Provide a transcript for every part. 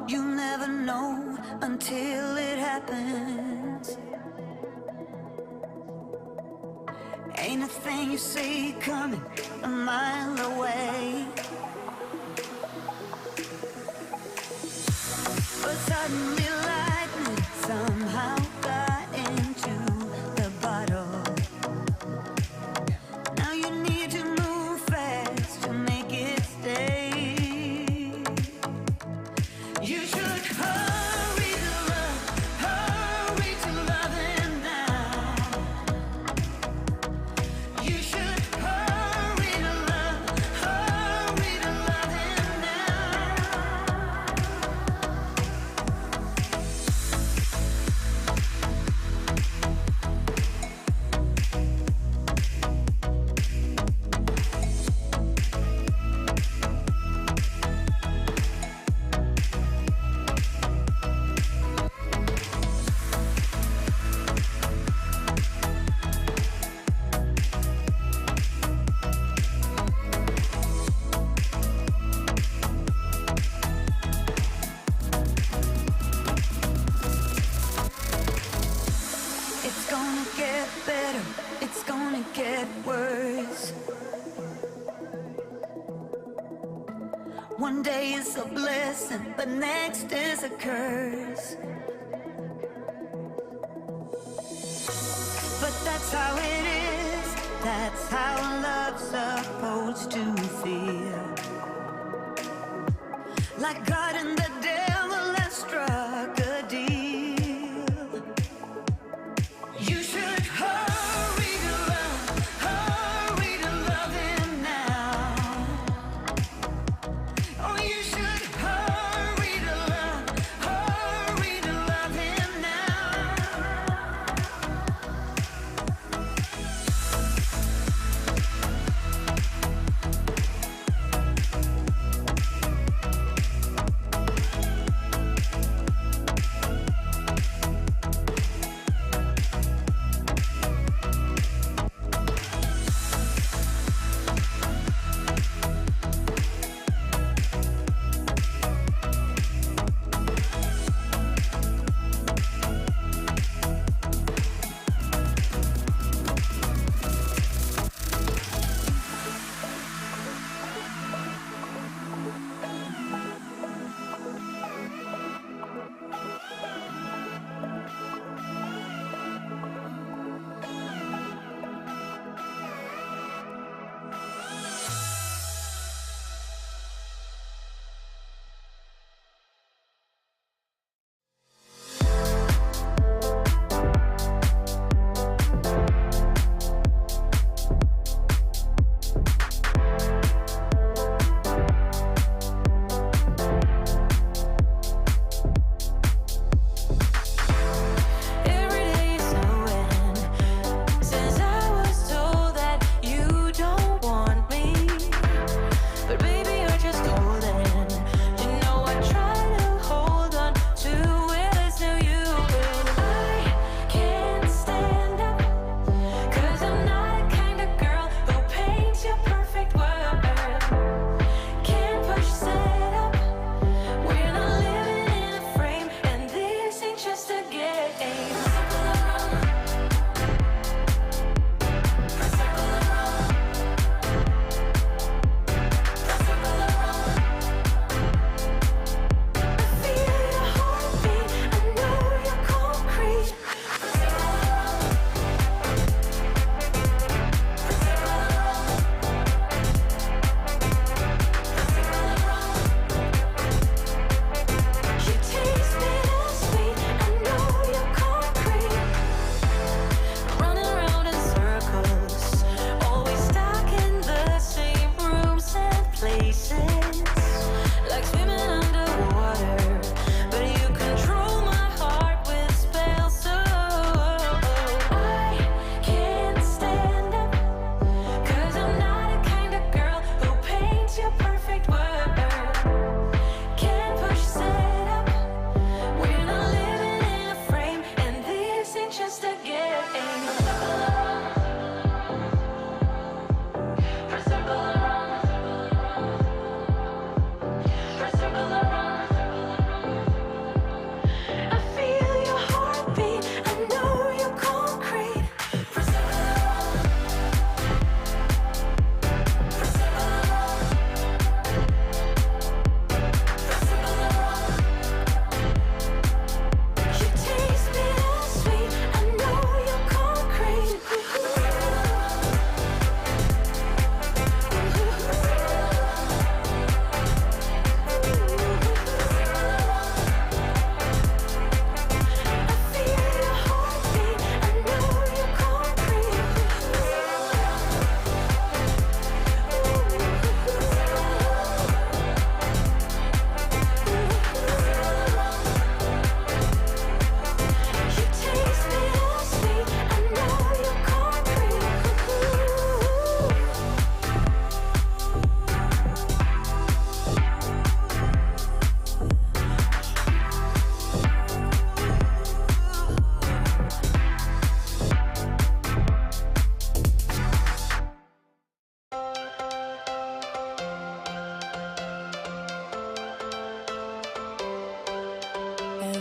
You never know until it happens. Ain't a thing you see coming a mile away. But suddenly lightning somehow got into the bottle. Now you need to move fast to make it stay. You should hurry to love him now. You should hurry to love him now. It's gonna get better, it's gonna get worse. One day is a blessing, but next is a curse. But that's how it is, that's how love's supposed to feel. Like God and the devil have struck a deal. You should hurry to love him now. Oh, you should hurry to love him now.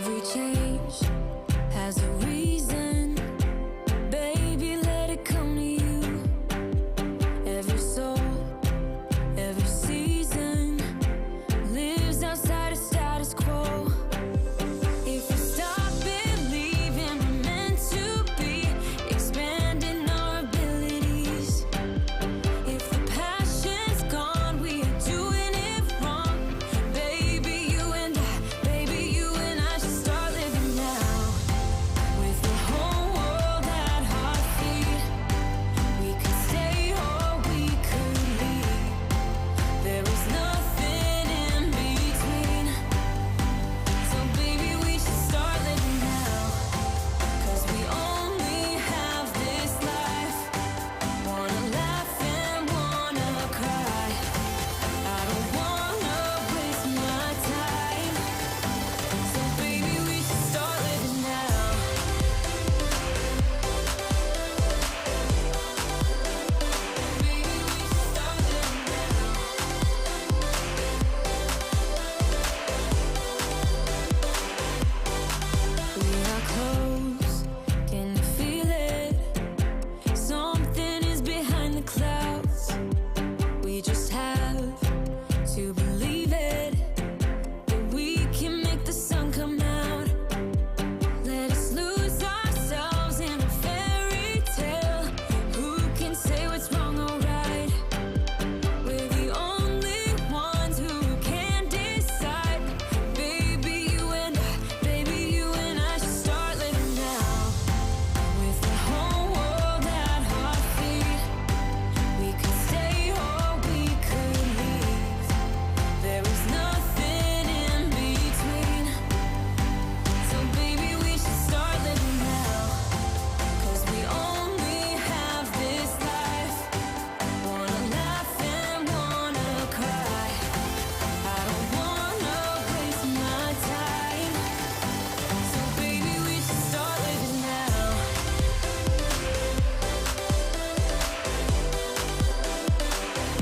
Every change has a reason. Baby, let it come to you. Every soul, every season lives outside of status quo. If we stop believing we're meant to be, expanding our abilities. If the passion's gone, we are doing it wrong. Baby, you and I should start living now. With the whole world at our feet, we could stay or we could leave. There is nothing in between. So baby, we should start living now. 'Cause we only have this life. Wanna laugh and wanna cry. I don't wanna waste my time. So baby, we should start living now. Baby, we should start living now. We are close, can you feel it? Something is behind the clouds. We just have to believe it, that we can make the sun come out. Let us lose ourselves in a fairy tale. Who can say what's wrong or right? We're the only ones who can decide. Baby, you and I should start living now. With the whole world at our feet, we could stay or we could leave. There is nothing in between. So baby, we should start living now. 'Cause we only have this life. Wanna laugh and wanna cry. I don't wanna waste my time. So baby, we should start living now.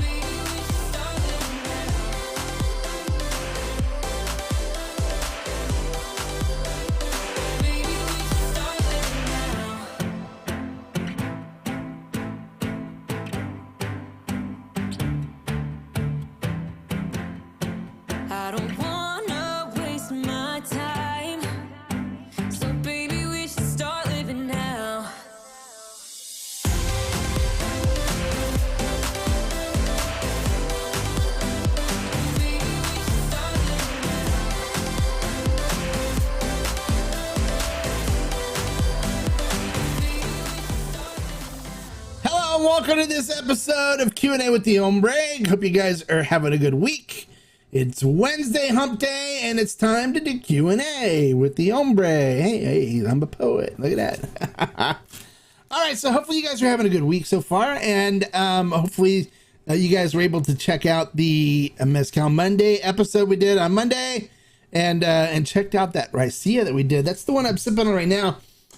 Baby, we should start living now. Baby, we should start living now. I don't wanna waste my time. So baby, we should start living now. Baby, we should start living now. Hello and welcome to this episode of Q&A with the Hombre. Hope you guys are having a good week. It's Wednesday hump day and it's time to do Q&A with the Hombre. Hey, I'm a poet. Look at that. All right, so hopefully you guys are having a good week so far, and hopefully you guys were able to check out the Mezcal Monday episode we did on Monday, and checked out that Raicilla that we did. That's the one I'm sipping on right now.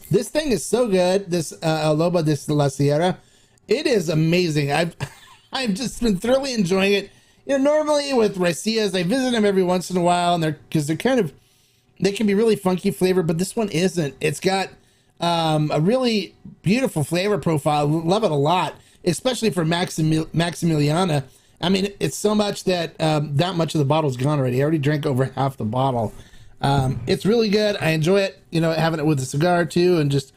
This thing is so good. This Loba de la Sierra, it is amazing. I've just been thoroughly enjoying it. You know, normally with Raicillas, I visit them every once in a while, and they can be really funky flavor, but this one isn't. It's got a really beautiful flavor profile. Love it a lot, especially for Maximiliana. I mean, it's so much that that much of the bottle's gone already. I already drank over half the bottle. It's really good. I enjoy it, you know, having it with a cigar too, and just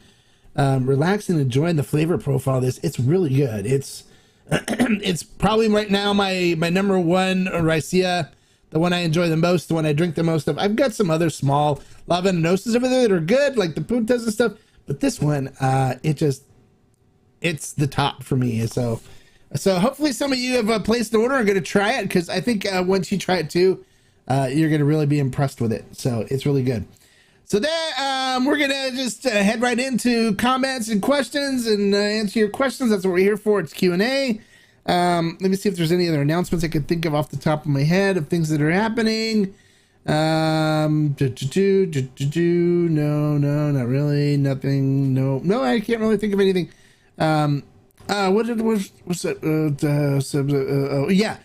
relaxing and enjoying the flavor profile of this. It's really good. It's it's probably right now my number one Raicilla, the one I enjoy the most, the one I drink the most of. I've got some other small La Venenosas over there that are good, like the Puntas and stuff, but this one, it's the top for me. So hopefully some of you have placed an order and going to try it, because I think once you try it too, you're going to really be impressed with it. So it's really good. So then we're going to just head right into comments and questions and answer your questions. That's what we're here for. It's Q&A. Let me see if there's any other announcements I could think of off the top of my head of things that are happening. No, not really. Nothing. No, I can't really think of anything. What's that? Oh yeah.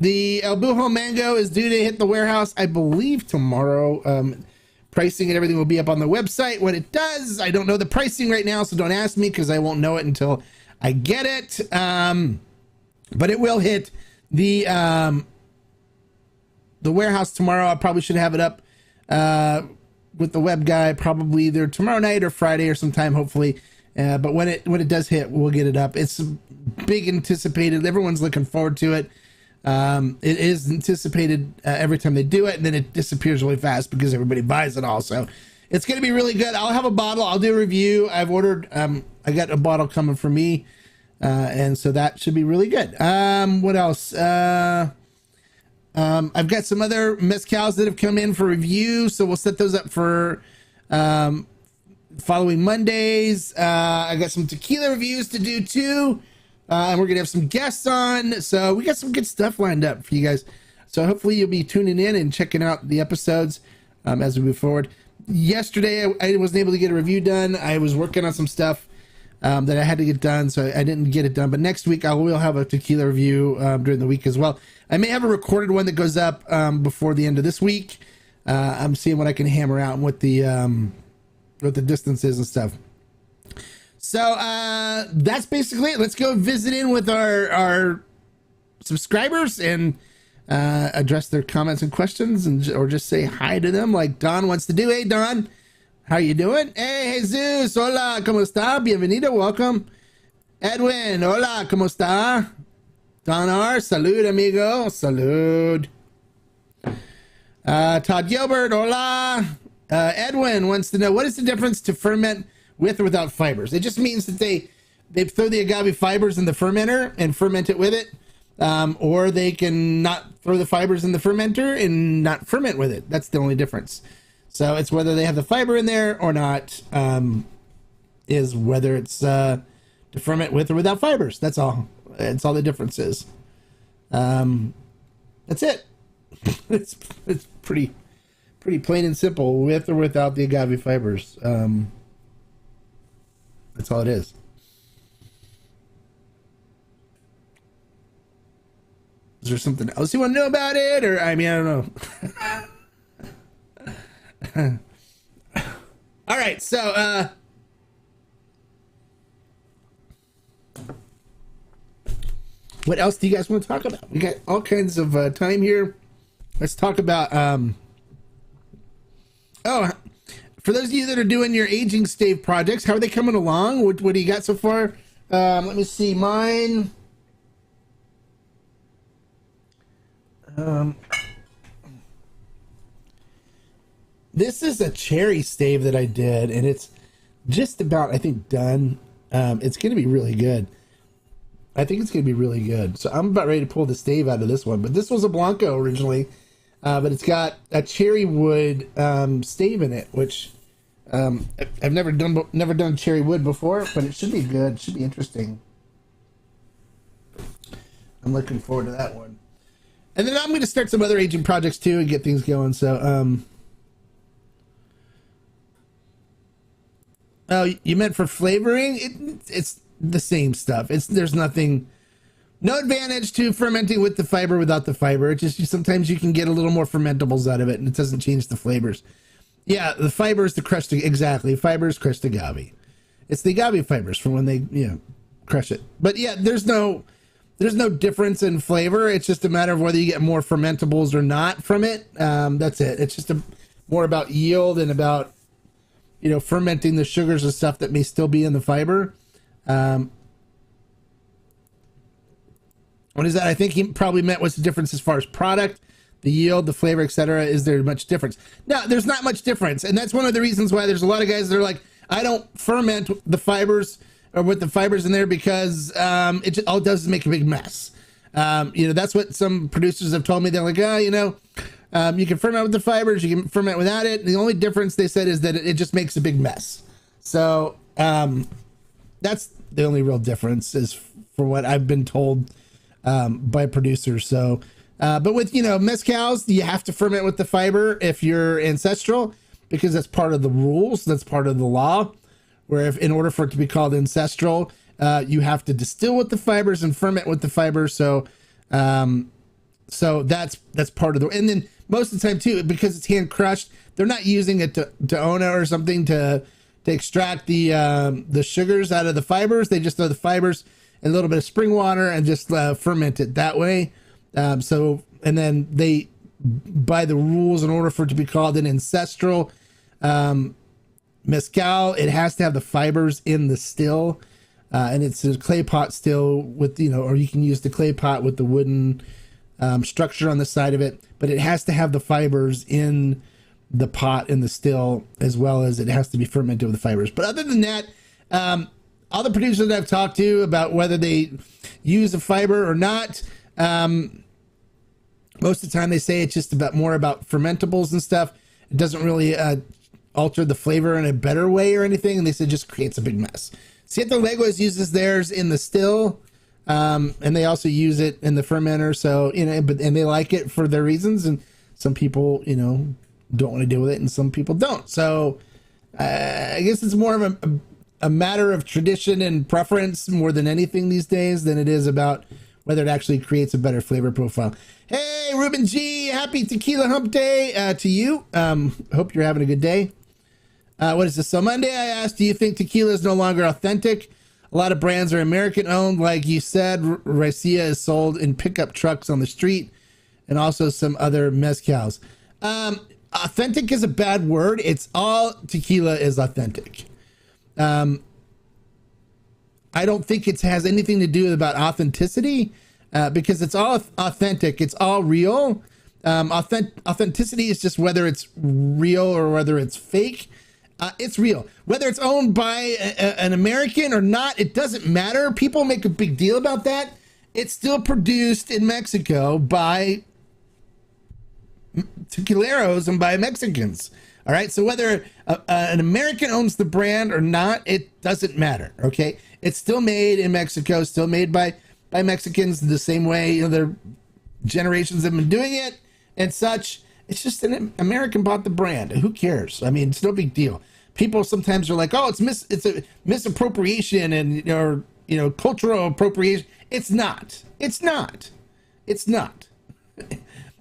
The El Bujo Mango is due to hit the warehouse, I believe, tomorrow. Pricing and everything will be up on the website when it does. I don't know the pricing right now, so don't ask me because I won't know it until I get it. But it will hit the warehouse tomorrow. I probably should have it up with the web guy probably either tomorrow night or Friday or sometime, hopefully. But when it does hit, we'll get it up. It's big anticipated. Everyone's looking forward to it. It is anticipated every time they do it, and then it disappears really fast because everybody buys it all. So it's going to be really good. I'll have a bottle. I'll do a review. I've ordered, I got a bottle coming for me. And so that should be really good. What else? I've got some other mezcals that have come in for review. So we'll set those up for, following Mondays. I got some tequila reviews to do too. And we're going to have some guests on. So we got some good stuff lined up for you guys. So hopefully you'll be tuning in and checking out the episodes as we move forward. Yesterday, I wasn't able to get a review done. I was working on some stuff that I had to get done, so I didn't get it done. But next week, I will have a tequila review during the week as well. I may have a recorded one that goes up before the end of this week. I'm seeing what I can hammer out and what the distance is and stuff. So that's basically it. Let's go visit in with our subscribers and address their comments and questions, or just say hi to them like Don wants to do. Hey, Don, how you doing? Hey, Jesus, hola, ¿cómo está? Bienvenido, welcome. Edwin, hola, ¿cómo está? Don R, salud, amigo, salud. Todd Gilbert, hola. Edwin wants to know, what is the difference to ferment with or without fibers? It just means that they throw the agave fibers in the fermenter and ferment it with it. Or they can not throw the fibers in the fermenter and not ferment with it. That's the only difference. So it's whether they have the fiber in there or not, is whether it's to ferment with or without fibers. That's all. That's all the difference is. That's it. it's pretty plain and simple, with or without the agave fibers. That's all it is. Is there something else you want to know about it? Or, I mean, I don't know. All right. So, what else do you guys want to talk about? We got all kinds of time here. Let's talk about, for those of you that are doing your aging stave projects, how are they coming along? What do you got so far? Let me see mine. This is a cherry stave that I did, and it's just about, I think, done. It's going to be really good. I think it's going to be really good. So I'm about ready to pull the stave out of this one, but this was a Blanco originally, but it's got a cherry wood stave in it, which I've never done cherry wood before, but it should be good. It should be interesting. I'm looking forward to that one. And then I'm going to start some other aging projects too and get things going. So, oh, you meant for flavoring? It's the same stuff. There's no advantage to fermenting with the fiber without the fiber. It's just sometimes you can get a little more fermentables out of it, and it doesn't change the flavors. Yeah, the fiber is the crushed, exactly. Fiber is crushed agave. It's the agave fibers from when they crush it. But yeah, there's no difference in flavor. It's just a matter of whether you get more fermentables or not from it. That's it. It's just more about yield and about, fermenting the sugars and stuff that may still be in the fiber. What is that? I think he probably meant what's the difference as far as product, the yield, the flavor, etc. Is there much difference? No, there's not much difference. And that's one of the reasons why there's a lot of guys that are like, I don't ferment the fibers or with the fibers in there because it all it does is make a big mess. That's what some producers have told me. They're like, you can ferment with the fibers, you can ferment without it. The only difference, they said, is that it just makes a big mess. So that's the only real difference, is for what I've been told by producers. So, but with, mezcals, you have to ferment with the fiber if you're ancestral, because that's part of the rules. That's part of the law. Where if in order for it to be called ancestral, you have to distill with the fibers and ferment with the fibers. So So that's part of the, and then most of the time too, because it's hand crushed, they're not using it to Ona or something to extract the sugars out of the fibers. They just throw the fibers in a little bit of spring water and just ferment it that way. So, and then they, by the rules, in order for it to be called an ancestral mezcal, it has to have the fibers in the still, and it's a clay pot still with, or you can use the clay pot with the wooden structure on the side of it, but it has to have the fibers in the pot in the still, as well as it has to be fermented with the fibers. But other than that, all the producers that I've talked to about whether they use a fiber or not, most of the time they say it's just more about fermentables and stuff. It doesn't really alter the flavor in a better way or anything, and they said it just creates a big mess. Siete Leguas uses theirs in the still, and they also use it in the fermenter. So and they like it for their reasons, and some people don't want to deal with it, and some people don't. So I guess it's more of a matter of tradition and preference more than anything these days than it is about whether it actually creates a better flavor profile. Hey, Ruben G, happy Tequila Hump Day to you. Hope you're having a good day. What is this? So Monday I asked, do you think tequila is no longer authentic? A lot of brands are American owned. Like you said, Raicilla is sold in pickup trucks on the street, and also some other mezcals. Authentic is a bad word. It's all tequila is authentic. I don't think it has anything to do about authenticity, because it's all authentic. It's all real. Authenticity is just whether it's real or whether it's fake. It's real. Whether it's owned by an American or not, it doesn't matter. People make a big deal about that. It's still produced in Mexico by tequileros and by Mexicans. All right. So whether an American owns the brand or not, it doesn't matter. Okay. It's still made in Mexico, still made by Mexicans the same way their generations have been doing it and such. It's just an American bought the brand. Who cares? I mean, it's no big deal. People sometimes are like, oh, it's a misappropriation and cultural appropriation. It's not. It's not. It's not.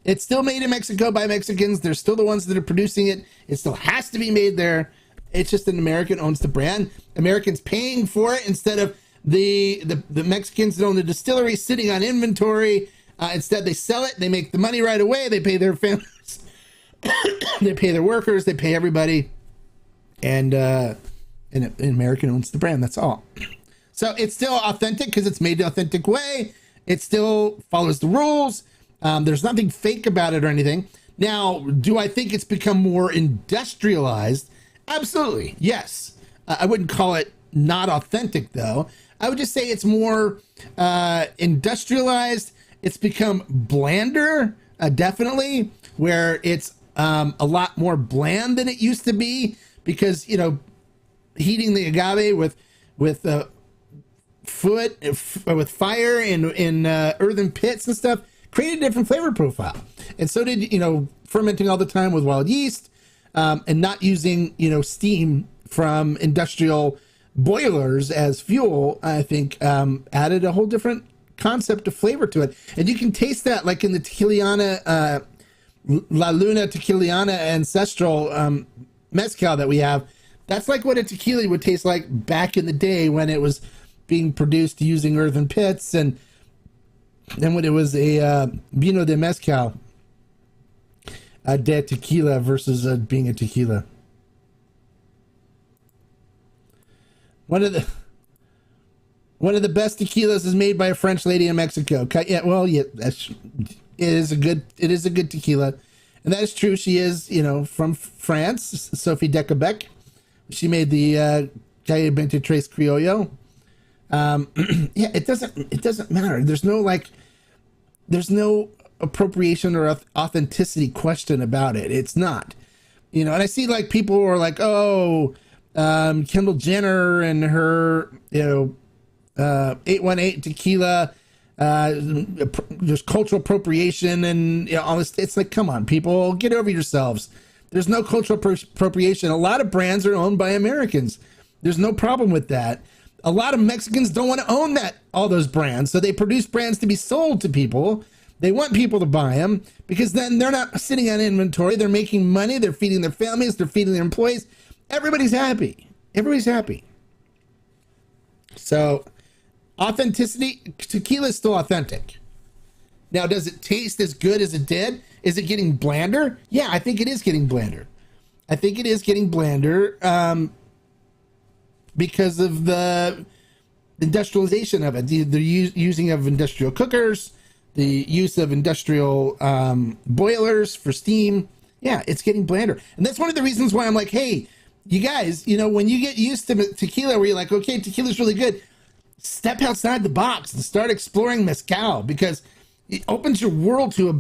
It's still made in Mexico by Mexicans. They're still the ones that are producing it. It still has to be made there. It's just an American owns the brand. Americans paying for it instead of the Mexicans that own the distillery sitting on inventory. Instead, they sell it. They make the money right away. They pay their families. They pay their workers. They pay everybody. And an American owns the brand. That's all. So it's still authentic because it's made the authentic way. It still follows the rules. There's nothing fake about it or anything. Now, do I think it's become more industrialized? Absolutely, yes. I wouldn't call it not authentic, though. I would just say it's more industrialized. It's become blander, definitely, where it's a lot more bland than it used to be because, heating the agave with fire in earthen pits and stuff created a different flavor profile. And so did, fermenting all the time with wild yeast, and not using, steam from industrial boilers as fuel, I think, added a whole different concept of flavor to it. And you can taste that like in the Tequiliana, La Luna Tequiliana Ancestral mezcal that we have. That's like what a tequila would taste like back in the day when it was being produced using earthen pits, and then when it was a vino de mezcal, de tequila versus being a tequila. One of the best tequilas is made by a French lady in Mexico. Yeah, well, yeah, it is a good tequila, and that is true. She is, from France, Sophie Decabec. She made the Calle 23 Criollo. Yeah, it doesn't matter. There's no appropriation or authenticity question about it. It's not, and I see like people are like, oh, Kendall Jenner and her, 818 tequila, there's cultural appropriation and all this. It's like, come on, people, get over yourselves. There's no cultural appropriation. A lot of brands are owned by Americans. There's no problem with that. A lot of Mexicans don't want to own all those brands, so they produce brands to be sold to people They want people to buy them because then they're not sitting on inventory. They're making money. They're feeding their families. They're feeding their employees. Everybody's happy. Everybody's happy. So authenticity, tequila is still authentic. Now, does it taste as good as it did? Is it getting blander? Yeah, I think it is getting blander. I think it is getting blander because of the industrialization of it, the using of industrial cookers, the use of industrial boilers for steam. Yeah, it's getting blander. And that's one of the reasons why I'm like, hey, you guys, you know, when you get used to tequila, where you're like, okay, tequila's really good, step outside the box and start exploring mezcal, because it opens your world to a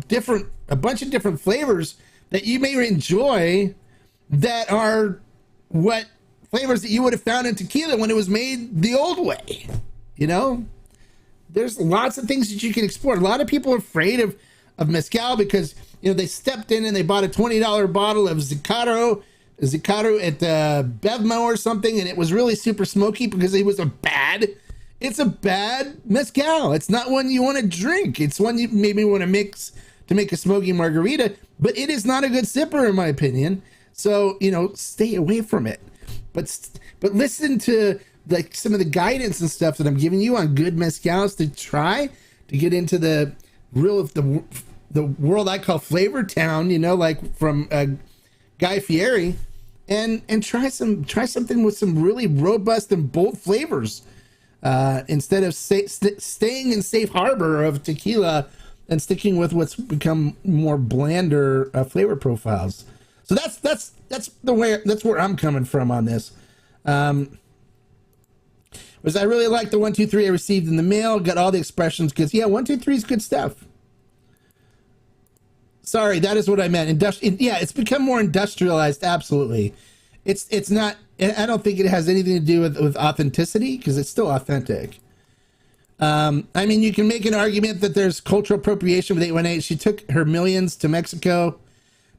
bunch of different flavors that you may enjoy that are what flavors that you would have found in tequila when it was made the old way. You know, there's lots of things that you can explore. A lot of people are afraid of mezcal because, you know, they stepped in and they bought a $20 bottle of Zicaro at Bevmo or something, and it was really super smoky because it's a bad mezcal. It's not one you want to drink. It's one you maybe want to mix to make a smoky margarita, but it is not a good sipper in my opinion. So, you know, stay away from it. But listen to like some of the guidance and stuff that I'm giving you on good mezcals to try to get into the world I call Flavor Town, you know, like from Guy Fieri, and try something with some really robust and bold flavors. Instead of staying in safe harbor of tequila and sticking with what's become more blander flavor profiles. So that's where I'm coming from on this. Was I really like the 1, 2, 3 I received in the mail, got all the expressions, because yeah, 1, 2, 3 is good stuff. Sorry, that is what I meant. Yeah, it's become more industrialized. Absolutely. It's not, I don't think it has anything to do with authenticity, because it's still authentic. I mean, you can make an argument that there's cultural appropriation with 818. She took her millions to Mexico,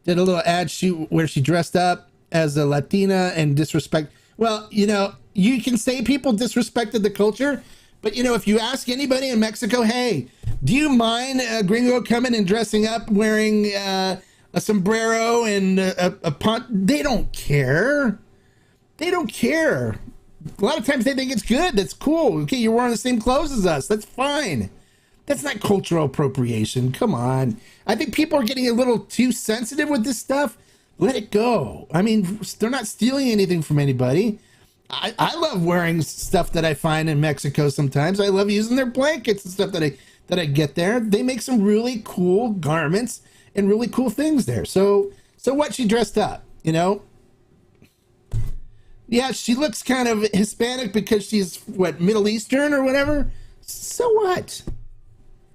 did a little ad shoot where she dressed up as a Latina and disrespect. Well, you know, you can say people disrespected the culture, but, you know, if you ask anybody in Mexico, hey, do you mind Gringo coming and dressing up wearing a sombrero and a pont? They don't care. They don't care. A lot of times they think it's good. That's cool. Okay, you're wearing the same clothes as us. That's fine. That's not cultural appropriation. Come on. I think people are getting a little too sensitive with this stuff. Let it go. I mean, they're not stealing anything from anybody. I love wearing stuff that I find in Mexico sometimes. I love using their blankets and stuff that I get there. They make some really cool garments and really cool things there. So what, she dressed up, you know? Yeah, she looks kind of Hispanic because she's, what, Middle Eastern or whatever? So what?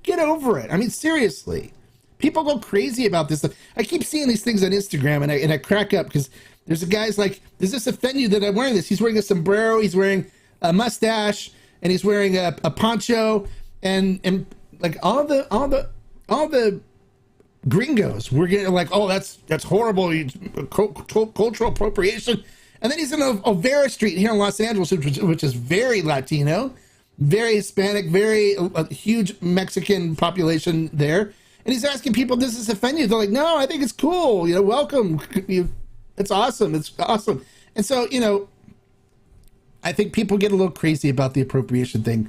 Get over it. I mean, seriously. People go crazy about this stuff. I keep seeing these things on Instagram, and I crack up because there's a guy's like, does this offend you that I'm wearing this? He's wearing a sombrero, he's wearing a mustache, and he's wearing a poncho, and like all the gringos were getting like, oh, that's horrible, cultural appropriation. And then he's in Olvera Street here in Los Angeles, which is very Latino, very Hispanic, very huge Mexican population there. And he's asking people, does this offend you? They're like, no, I think it's cool. You know, welcome. It's awesome. It's awesome. And so, you know, I think people get a little crazy about the appropriation thing.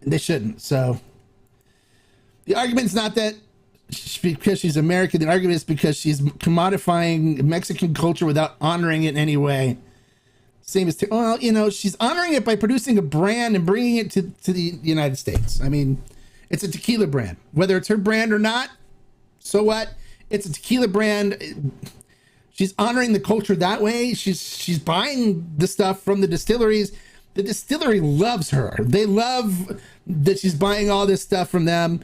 They shouldn't. So the argument's not that because she's American. The argument is because she's commodifying Mexican culture without honoring it in any way. Same as, well, you know, she's honoring it by producing a brand and bringing it to the United States. I mean, it's a tequila brand. Whether it's her brand or not, so what? It's a tequila brand. She's honoring the culture that way. She's buying the stuff from the distilleries. The distillery loves her. They love that she's buying all this stuff from them.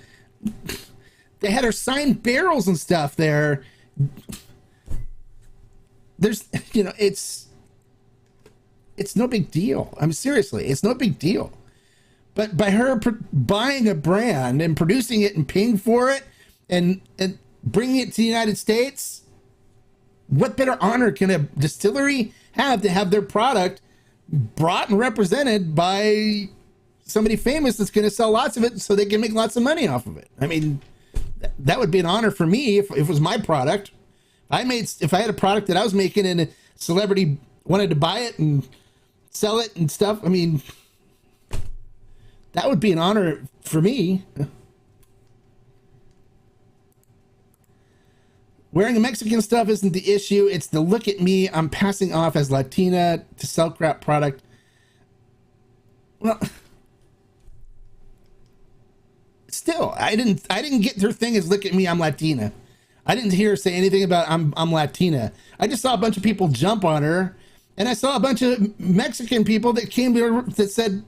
They had her sign barrels and stuff there. There's, you know, it's no big deal. I mean, seriously, it's no big deal. But by her buying a brand and producing it and paying for it and bringing it to the United States, what better honor can a distillery have to have their product brought and represented by somebody famous that's going to sell lots of it so they can make lots of money off of it. I mean, that would be an honor for me if it was my product. If I had a product that I was making and a celebrity wanted to buy it and sell it and stuff, I mean, that would be an honor for me. Wearing the Mexican stuff isn't the issue. It's the look at me. I'm passing off as Latina to sell crap product. Well, still, I didn't get her thing as look at me, I'm Latina. I didn't hear her say anything about I'm Latina. I just saw a bunch of people jump on her, and I saw a bunch of Mexican people that came to her that said,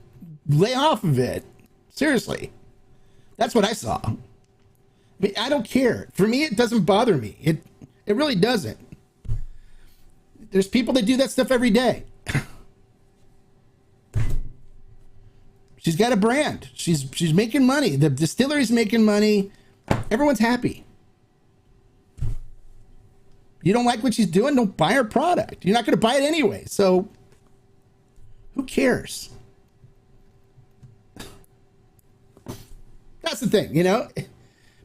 lay off of it. Seriously. That's what I saw. I mean, I don't care. For me, it doesn't bother me. It really doesn't. There's people that do that stuff every day. She's got a brand. She's making money. The distillery's making money. Everyone's happy. You don't like what she's doing? Don't buy her product. You're not going to buy it anyway. So who cares? That's the thing, you know?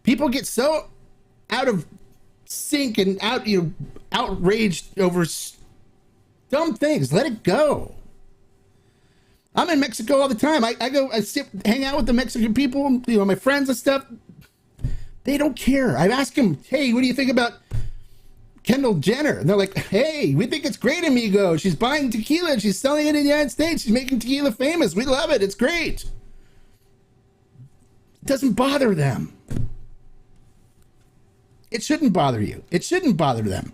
People get so out of sync and outraged over dumb things. Let it go. I'm in Mexico all the time. I hang out with the Mexican people, my friends and stuff. They don't care. I ask them, hey, what do you think about Kendall Jenner? And they're like, hey, we think it's great, amigo. She's buying tequila and she's selling it in the United States. She's making tequila famous. We love it. It's great. It doesn't bother them. It shouldn't bother you. It shouldn't bother them.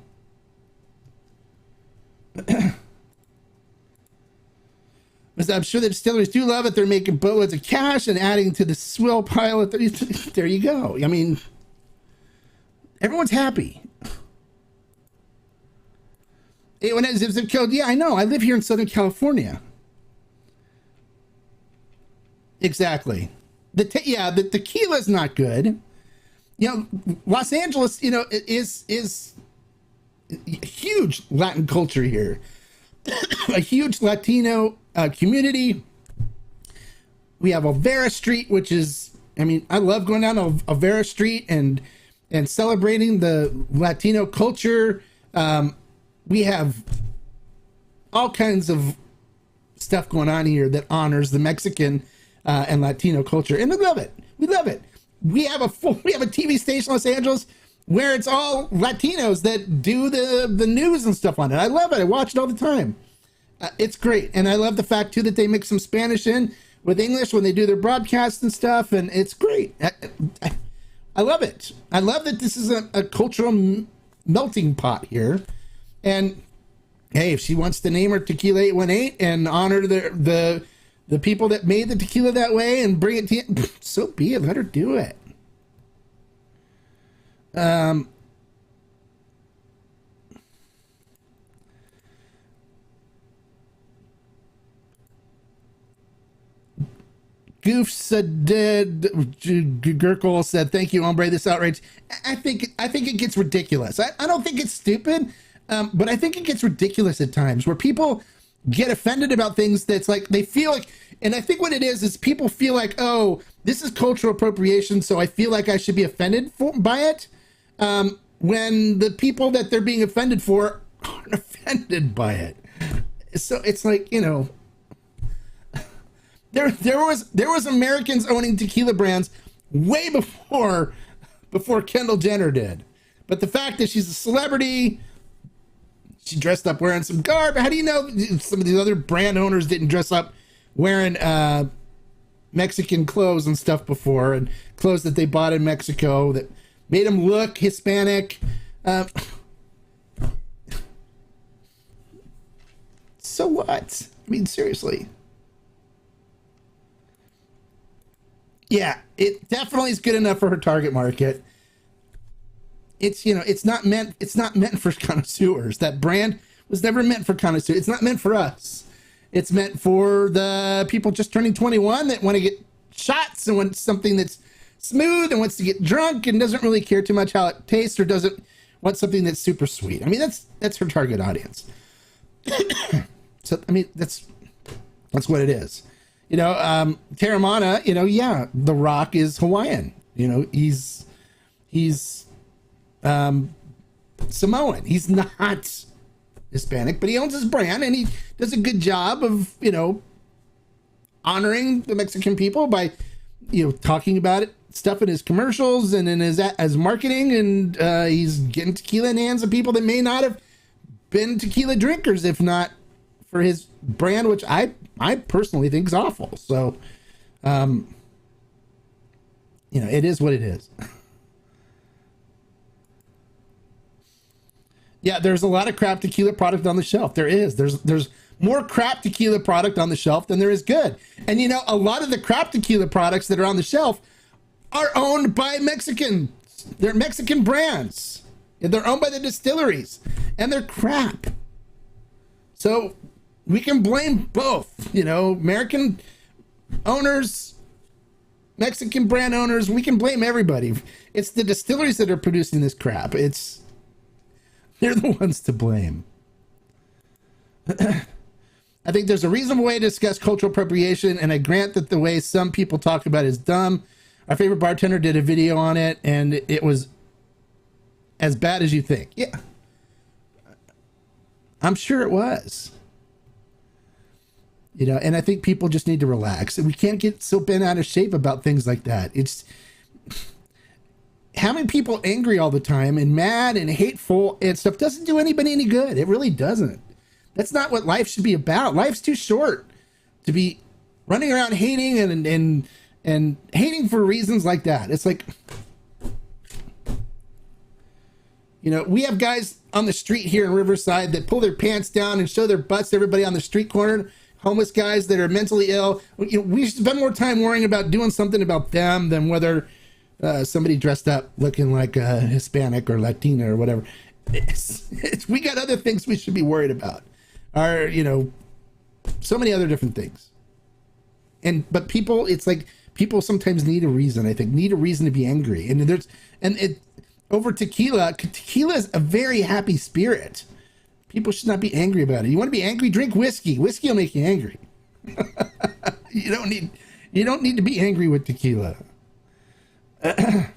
I'm sure the distilleries do love it. They're making boatloads of cash and adding to the swill pile. There you go. I mean, everyone's happy. When it zip code, yeah, I know. I live here in Southern California. Exactly. The tequila is not good. Los Angeles, is huge Latin culture here. A huge Latino community. We have Olvera Street, which is, I love going down to Olvera Street and celebrating the Latino culture. We have all kinds of stuff going on here that honors the Mexican and Latino culture, and we love it. We love it. We have a TV station in Los Angeles where it's all Latinos that do the news and stuff on it. I love it. I watch it all the time. It's great. And I love the fact, too, that they mix some Spanish in with English when they do their broadcasts and stuff. And it's great. I love it. I love that this is a cultural melting pot here. And, hey, if she wants to name her Tequila 818 and honor the people that made the tequila that way and bring it to you, so be it. Let her do it. Goof said, Gurkle said, thank you, Hombre, this outrage. I think it gets ridiculous. I don't think it's stupid, but I think it gets ridiculous at times where people get offended about things that's like, they feel like, and I think what it is people feel like, oh, this is cultural appropriation, so I feel like I should be offended by it, when the people that they're being offended for aren't offended by it. So it's like, there was Americans owning tequila brands way before Kendall Jenner did. But the fact that she's a celebrity, she dressed up wearing some garb. How do you know some of these other brand owners didn't dress up wearing Mexican clothes and stuff before, and clothes that they bought in Mexico that made them look Hispanic? So what? Seriously. Yeah, it definitely is good enough for her target market. It's it's not meant for connoisseurs. That brand was never meant for connoisseurs. It's not meant for us. It's meant for the people just turning 21 that want to get shots and want something that's smooth and wants to get drunk and doesn't really care too much how it tastes, or doesn't want something that's super sweet. That's her target audience. So that's what it is. Terramana, yeah, The Rock is Hawaiian. He's Samoan. He's not Hispanic, but he owns his brand and he does a good job of, honoring the Mexican people by, talking about it, stuff in his commercials and in his as marketing. And he's getting tequila in the hands of people that may not have been tequila drinkers, if not for his brand, which I personally think is awful. So, it is what it is. Yeah, there's a lot of crap tequila product on the shelf. There is. There's more crap tequila product on the shelf than there is good. And a lot of the crap tequila products that are on the shelf are owned by Mexicans. They're Mexican brands. They're owned by the distilleries. And they're crap. So we can blame both, American owners, Mexican brand owners. We can blame everybody. It's the distilleries that are producing this crap. They're the ones to blame. I think there's a reasonable way to discuss cultural appropriation, and I grant that the way some people talk about it is dumb. Our favorite bartender did a video on it, and it was as bad as you think. Yeah. I'm sure it was. And I think people just need to relax. And we can't get so bent out of shape about things like that. It's having people angry all the time and mad and hateful and stuff doesn't do anybody any good. It really doesn't. That's not what life should be about. Life's too short to be running around hating and hating for reasons like that. It's like, we have guys on the street here in Riverside that pull their pants down and show their butts to everybody on the street corner. Homeless guys that are mentally ill. We should spend more time worrying about doing something about them than whether somebody dressed up looking like a Hispanic or Latina or whatever. We got other things we should be worried about. Or, so many other different things. But people, it's like people sometimes need a reason, I think, need a reason to be angry. Over tequila is a very happy spirit. People should not be angry about it. You want to be angry? Drink whiskey. Whiskey will make you angry. You don't need to be angry with tequila. Did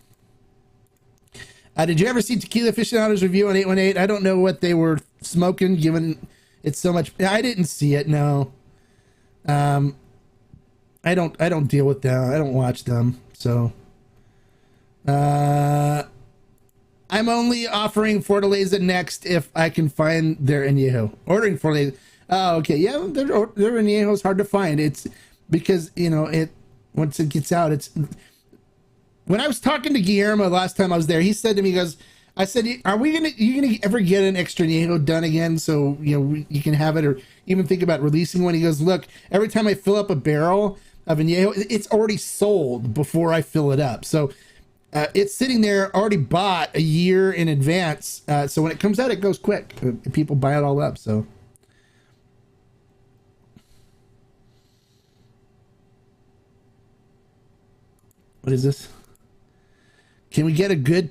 you ever see Tequila Aficionado's review on 818? I don't know what they were smoking, given it's so much. I didn't see it. No. I don't deal with them. I don't watch them. So, I'm only offering Fortaleza next if I can find their añejo. Ordering Fortaleza. Oh, okay. Yeah, their añejo is hard to find. It's because, once it gets out, it's... When I was talking to Guillermo last time I was there, he said to me, he goes, I said, you gonna ever get an extra añejo done again so, you can have it, or even think about releasing one? He goes, look, every time I fill up a barrel of añejo, it's already sold before I fill it up. So it's sitting there already bought a year in advance. So when it comes out, it goes quick. People buy it all up. So what is this? Can we get to good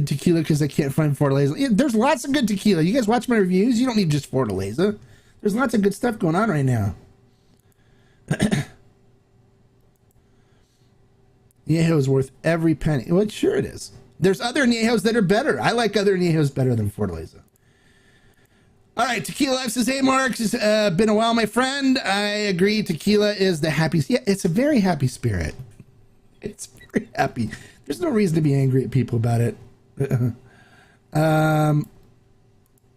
tequila? Because I can't find Fortaleza. Yeah, there's lots of good tequila. You guys watch my reviews. You don't need just Fortaleza. There's lots of good stuff going on right now. Añejo is worth every penny. Well, sure it is. There's other añejos that are better. I like other añejos better than Fortaleza. All right, Tequila Life says, hey, Mark, it's been a while, my friend. I agree. Tequila is the happiest. Yeah, it's a very happy spirit. It's very happy. There's no reason to be angry at people about it.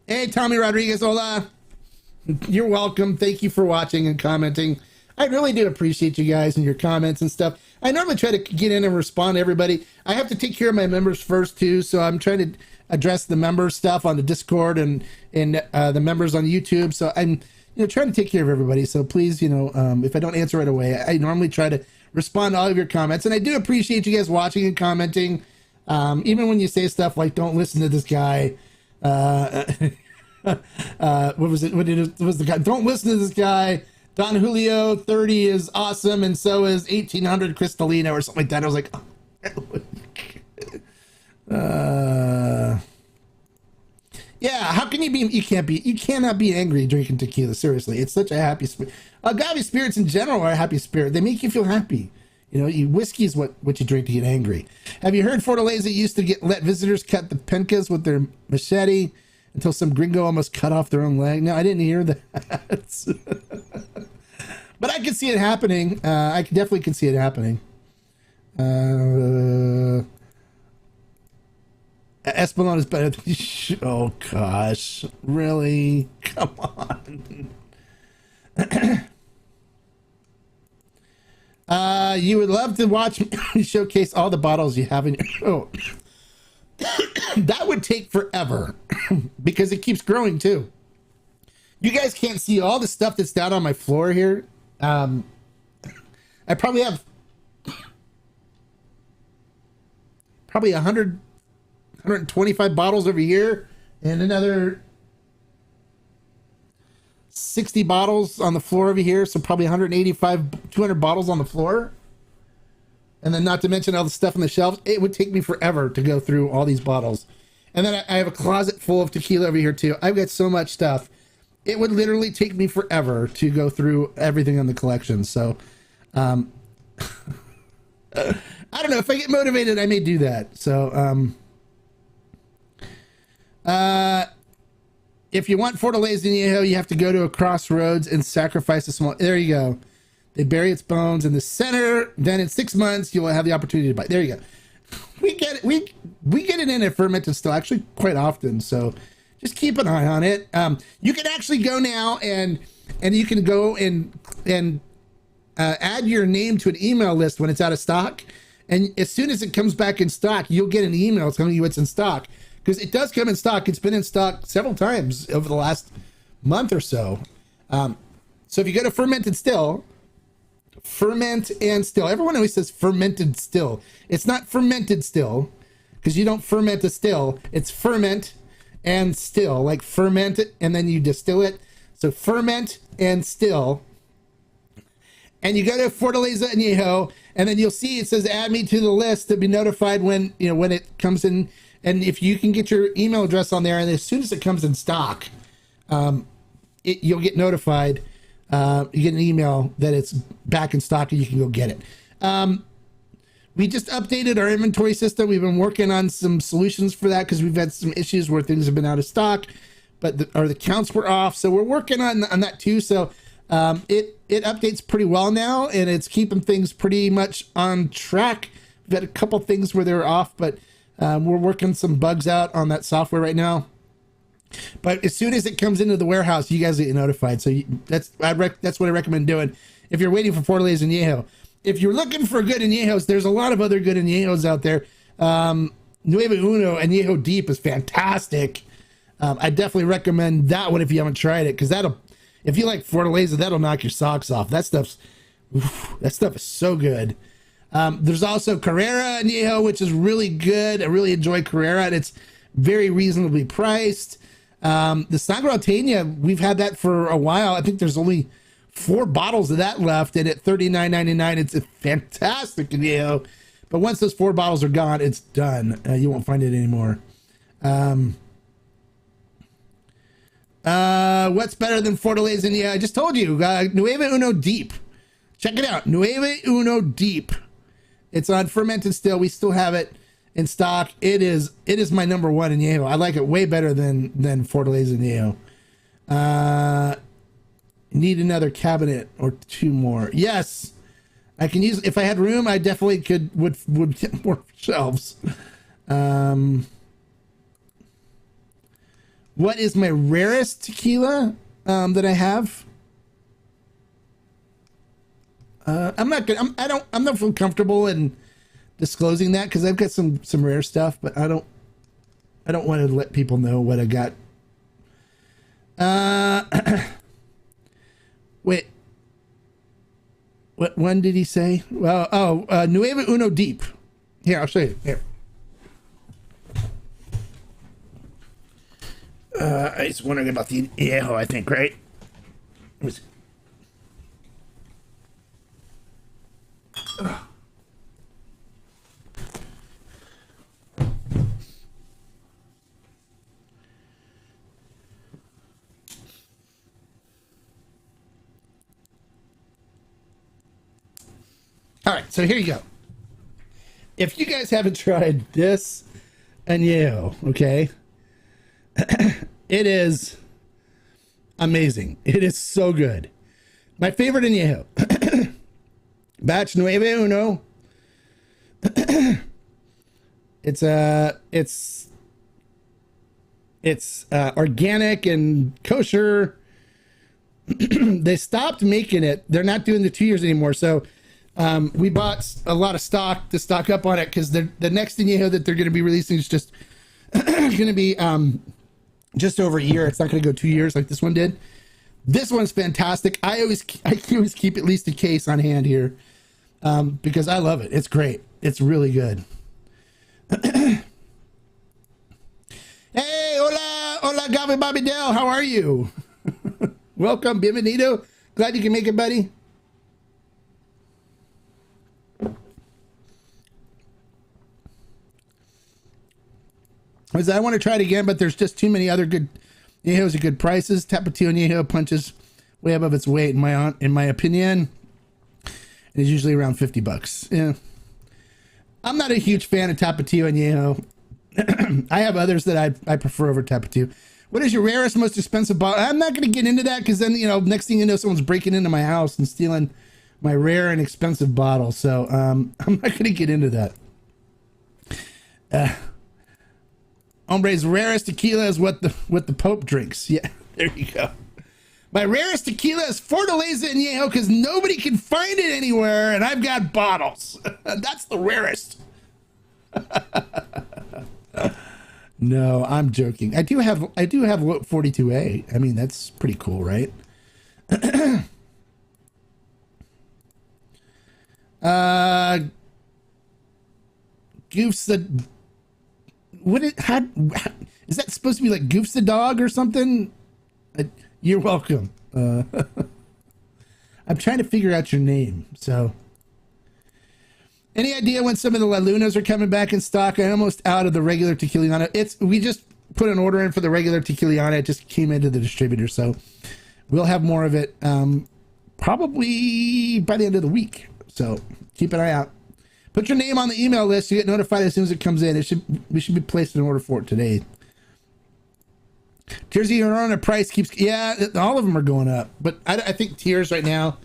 Hey, Tommy Rodriguez, hola. You're welcome. Thank you for watching and commenting. I really do appreciate you guys and your comments and stuff. I normally try to get in and respond to everybody. I have to take care of my members first, too, so I'm trying to address the member stuff on the Discord and the members on YouTube. So I'm trying to take care of everybody. So please, if I don't answer right away, I normally try to respond to all of your comments. And I do appreciate you guys watching and commenting. Even when you say stuff like, don't listen to this guy. What was it? What was the guy? Don't listen to this guy. Don Julio 30 is awesome, and so is 1800 Cristalino or something like that. I was like, yeah, how can you be? You cannot be angry drinking tequila. Seriously, it's such a happy spirit. Agave spirits in general are a happy spirit. They make you feel happy. You know, whiskey is what you drink to get angry. Have you heard Fortaleza used to let visitors cut the pencas with their machete until some gringo almost cut off their own leg? No, I didn't hear that. But I can see it happening. I definitely can see it happening. Espelon is better than... Oh, gosh. Really? Come on. You would love to watch me showcase all the bottles you have in your... Oh. That would take forever because it keeps growing too. You guys can't see all the stuff that's down on my floor here. I probably have 125 bottles over here and another 60 bottles on the floor over here. So probably 200 bottles on the floor. And then not to mention all the stuff on the shelves. It would take me forever to go through all these bottles. And then I have a closet full of tequila over here too. I've got so much stuff. It would literally take me forever to go through everything in the collection. So, I don't know. If I get motivated, I may do that. So, if you want Fortaleza Añejo, you have to go to a crossroads and sacrifice a small... There you go. They bury its bones in the center. Then in 6 months, you'll have the opportunity to buy. There you go. We get it. We get it in at Fermented still, actually quite often. So just keep an eye on it. You can actually go now and you can go and add your name to an email list when it's out of stock. And as soon as it comes back in stock, you'll get an email telling you it's in stock, because it does come in stock. It's been in stock several times over the last month or so. So if you go to Fermented Still, Ferment and Still. Everyone always says Fermented Still. It's not Fermented Still, because you don't ferment a still. It's ferment and still, like ferment it and then you distill it. So Ferment and Still. And you go to Fortaleza Añejo, and then you'll see it says add me to the list to be notified when it comes in. And if you can get your email address on there, and as soon as it comes in stock, you'll get notified. You get an email that it's back in stock and you can go get it. We just updated our inventory system. We've been working on some solutions for that because we've had some issues where things have been out of stock, but the counts were off. So we're working on that too. So it updates pretty well now, and it's keeping things pretty much on track. We've had a couple things where they're off, but we're working some bugs out on that software right now. But as soon as it comes into the warehouse, you guys get notified. So that's what I recommend doing if you're waiting for Fortaleza Añejo. If you're looking for good añejos, there's a lot of other good añejos out there. Nuevo Uno Añejo Deep is fantastic. I definitely recommend that one if you haven't tried it, because if you like Fortaleza, that'll knock your socks off. That stuff is so good. There's also Carrera Añejo, which is really good. I really enjoy Carrera, and it's very reasonably priced. The Sangrotena, we've had that for a while. I think there's only 4 bottles of that left, and at $39.99, it's a fantastic añejo. But once those 4 bottles are gone, it's done. You won't find it anymore. What's better than Fortaleza? Yeah, I just told you. Nuevo Uno Deep. Check it out. Nuevo Uno Deep. It's on Fermented Still. We still have it in stock. It is my number one añejo. I like it way better than Fortaleza añejo. Need another cabinet or 2 more. Yes, I can use. If I had room, I definitely would get more shelves. What is my rarest tequila that I have? I'm not feel comfortable in disclosing that, because I've got some rare stuff, but I don't want to let people know what I got. Wait, what one did he say? Well, Nuevo Uno Deep. Here, I'll show you. Here. I was wondering about the añejo, I think, right? All right, so here you go. If you guys haven't tried this añejo, okay, it is amazing. It is so good. My favorite añejo, Batch Nueve Uno. It's organic and kosher. They stopped making it. They're not doing the 2 years anymore. So we bought a lot of stock to stock up on it because the next añejo that they're going to be releasing is just going to be just over a year. It's not going to go 2 years like this one did. This one's fantastic. I always keep at least a case on hand here because I love it. It's great. It's really good. Hey, hola, Gabi Bobby Dell. How are you? Welcome, bienvenido. Glad you can make it, buddy. I want to try it again, but there's just too many other good añejos at good prices. Tapatio añejo punches way above its weight in my opinion. It is usually around $50. Yeah, I'm not a huge fan of Tapatio añejo. I have others that I prefer over Tapatio. What is your rarest, most expensive bottle? I'm not going to get into that because then, next thing you know, someone's breaking into my house and stealing my rare and expensive bottle. So I'm not going to get into that. Hombre's rarest tequila is what the Pope drinks. Yeah, there you go. My rarest tequila is Fortaleza Añejo because nobody can find it anywhere, and I've got bottles. That's the rarest. No, I'm joking. I do have 42A. I mean, that's pretty cool, right? Goofs the how is that supposed to be, like Goofs the dog or something? You're welcome. I'm trying to figure out your name. So, any idea when some of the La Lunas are coming back in stock? I'm almost out of the regular Tequiliana. We just put an order in for the regular Tequiliana. It just came into the distributor, so we'll have more of it probably by the end of the week. So keep an eye out. Put your name on the email list. You get notified as soon as it comes in. We should be placing an order for it today. Tears of Urona price keeps, all of them are going up, but I think Tears right now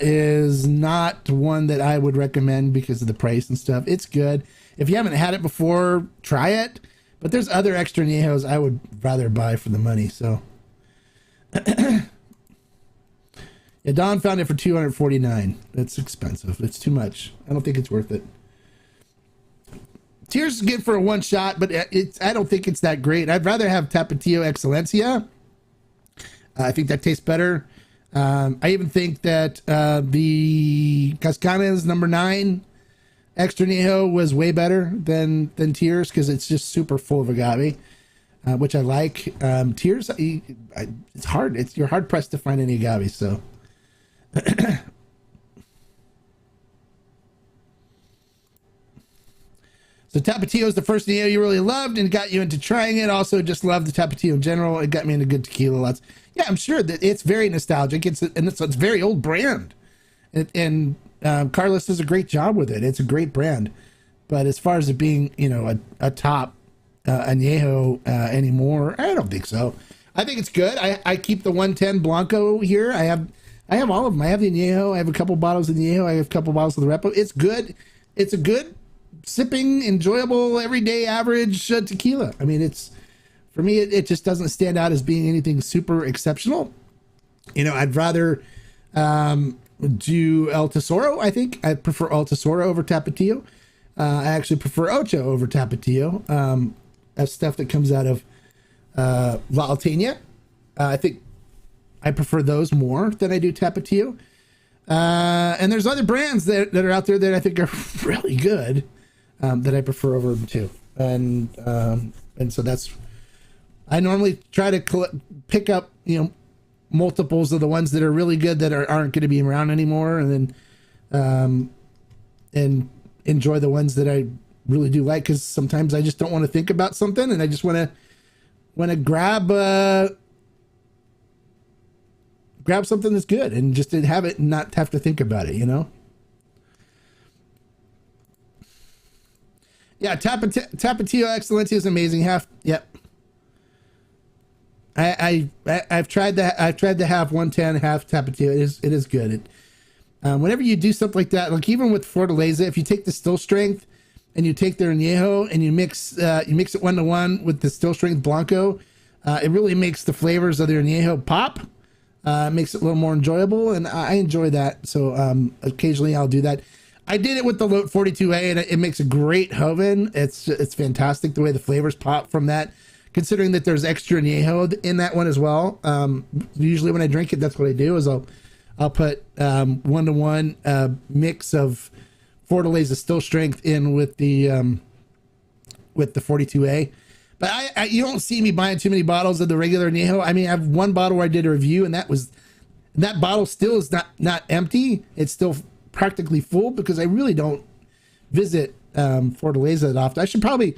is not one that I would recommend because of the price and stuff. It's good. If you haven't had it before, try it. But there's other extra añejos I would rather buy for the money. So, yeah, Don found it for $249. That's expensive. It's too much. I don't think it's worth it. Tears is good for a one shot, but I don't think it's that great. I'd rather have Tapatio Excelencia. I think that tastes better. I even think that the Cascanes number 9 extra añejo was way better than Tears because it's just super full of agave, which I like. Tears, it's hard. You're hard pressed to find any agave. So, so Tapatio is the first añejo you really loved and got you into trying it. Also, just loved the Tapatio in general. It got me into good tequila lots. Yeah, I'm sure that it's very nostalgic. It's a very old brand, and Carlos does a great job with it. It's a great brand, but as far as it being, a top añejo anymore, I don't think so. I think it's good. I keep the 110 Blanco here. I have all of them. I have the añejo. I have a couple bottles of the añejo. I have a couple bottles of the Repo. It's good. It's a good sipping, enjoyable, everyday average tequila. I mean, for me, it just doesn't stand out as being anything super exceptional. I'd rather do El Tesoro. I think I prefer El Tesoro over Tapatio. I actually prefer Ocho over Tapatio. That's stuff that comes out of La Alteña. I think I prefer those more than I do Tapatio. And there's other brands that are out there that I think are really good that I prefer over them too. And so that's. I normally try to pick up, multiples of the ones that are really good that aren't going to be around anymore, and then and enjoy the ones that I really do like, because sometimes I just don't want to think about something and I just want to grab something that's good and just to have it and not have to think about it, Yeah, Tapatio Excelente is amazing. Yep. I've tried that. I've tried to have 110 half Tapatio. It is good. Whenever you do something like that, like even with Fortaleza, if you take the still strength and you take their añejo and you mix it 1-to-1 with the still strength Blanco, it really makes the flavors of their añejo pop. Makes it a little more enjoyable, and I enjoy that. So occasionally I'll do that. I did it with the Lote 42A, and it makes a great Joven. It's fantastic the way the flavors pop from that, considering that there's extra añejo in that one as well. Usually when I drink it, that's what I do, is I'll put 1-to-1 mix of Fortaleza still strength in with the 42A. But I you don't see me buying too many bottles of the regular añejo. I mean, I have one bottle where I did a review, and that bottle still is not empty. It's still practically full because I really don't visit Fortaleza that often. I should probably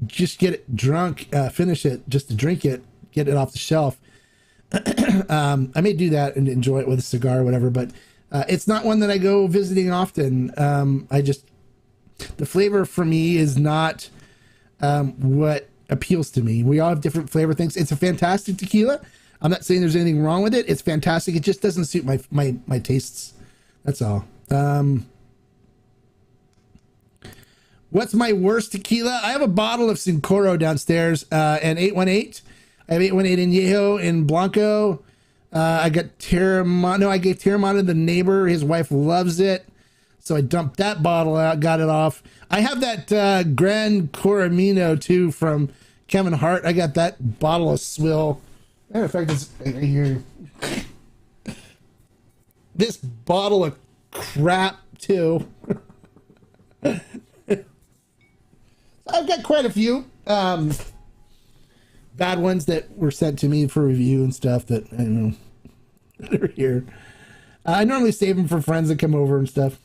just get it drunk, finish it just to drink it, get it off the shelf. I may do that and enjoy it with a cigar or whatever, but it's not one that I go visiting often. The flavor for me is not what appeals to me. We all have different flavor things. It's a fantastic tequila. I'm not saying there's anything wrong with it. It's fantastic. It just doesn't suit my tastes. That's all. What's my worst tequila? I have a bottle of Sincoro downstairs, and 818. I have 818 Añejo in Blanco. I got Terramana. I gave Terramana to the neighbor. His wife loves it. So I dumped that bottle out, got it off. I have that Gran Coramino too from Kevin Hart. I got that bottle of swill. Matter of fact, it's right here. This bottle of crap too. I've got quite a few bad ones that were sent to me for review and stuff that I don't know that are here. I normally save them for friends that come over and stuff.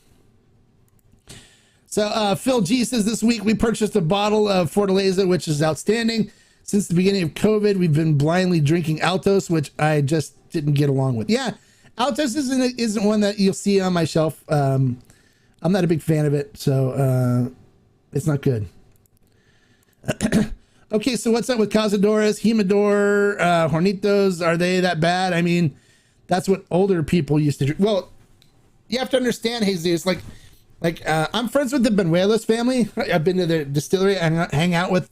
So Phil G says this week we purchased a bottle of Fortaleza, which is outstanding. Since the beginning of COVID, we've been blindly drinking Altos, which I just didn't get along with. Yeah, Altos isn't one that you'll see on my shelf. I'm not a big fan of it, so it's not good. Okay, so what's up with Cazadores, Jimador, Hornitos? Are they that bad? I mean, that's what older people used to drink. Well, you have to understand, Jesus, like I'm friends with the Benuelos family. I've been to their distillery and hang out with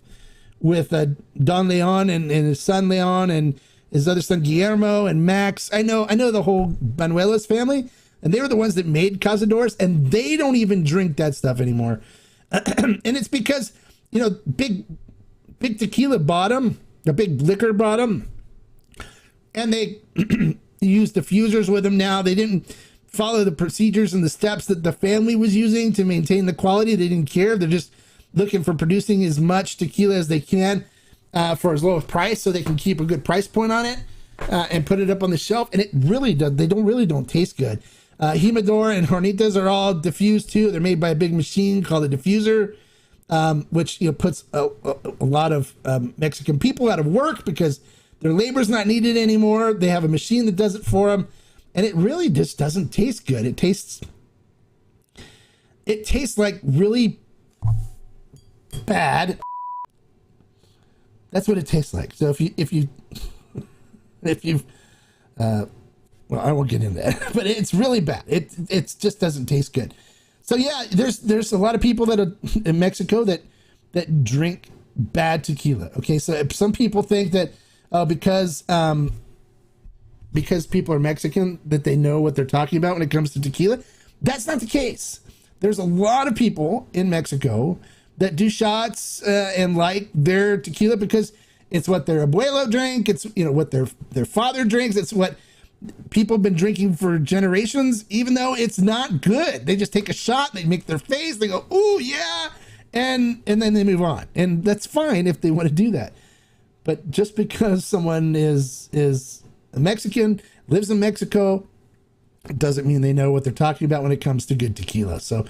Don Leon and his son Leon and his other son Guillermo and Max. I know the whole Benuelos family, and they were the ones that made Cazadores, and they don't even drink that stuff anymore. And it's because, big tequila bottom, a big liquor bottom, and they use diffusers with them now. They didn't follow the procedures and the steps that the family was using to maintain the quality. They didn't care. They're just looking for producing as much tequila as they can for as low a price, so they can keep a good price point on it and put it up on the shelf. And it really does. They don't taste good. Jimador and Hornitas are all diffused too. They're made by a big machine called a diffuser, which puts a lot of Mexican people out of work because their labor's not needed anymore. They have a machine that does it for them, and it really just doesn't taste good. It tastes like really bad. That's what it tastes like. So if you well, I won't get into that, but it's really bad. It just doesn't taste good. So yeah, there's a lot of people that are in Mexico that drink bad tequila. Okay, so some people think that because people are Mexican that they know what they're talking about when it comes to tequila. That's not the case. There's a lot of people in Mexico that do shots and like their tequila because it's what their abuelo drank. It's what their father drinks. It's what people have been drinking for generations, even though it's not good. They just take a shot, they make their face, they go, "Ooh, yeah," and then they move on. And that's fine if they want to do that. But just because someone is a Mexican, lives in Mexico, doesn't mean they know what they're talking about when it comes to good tequila. So,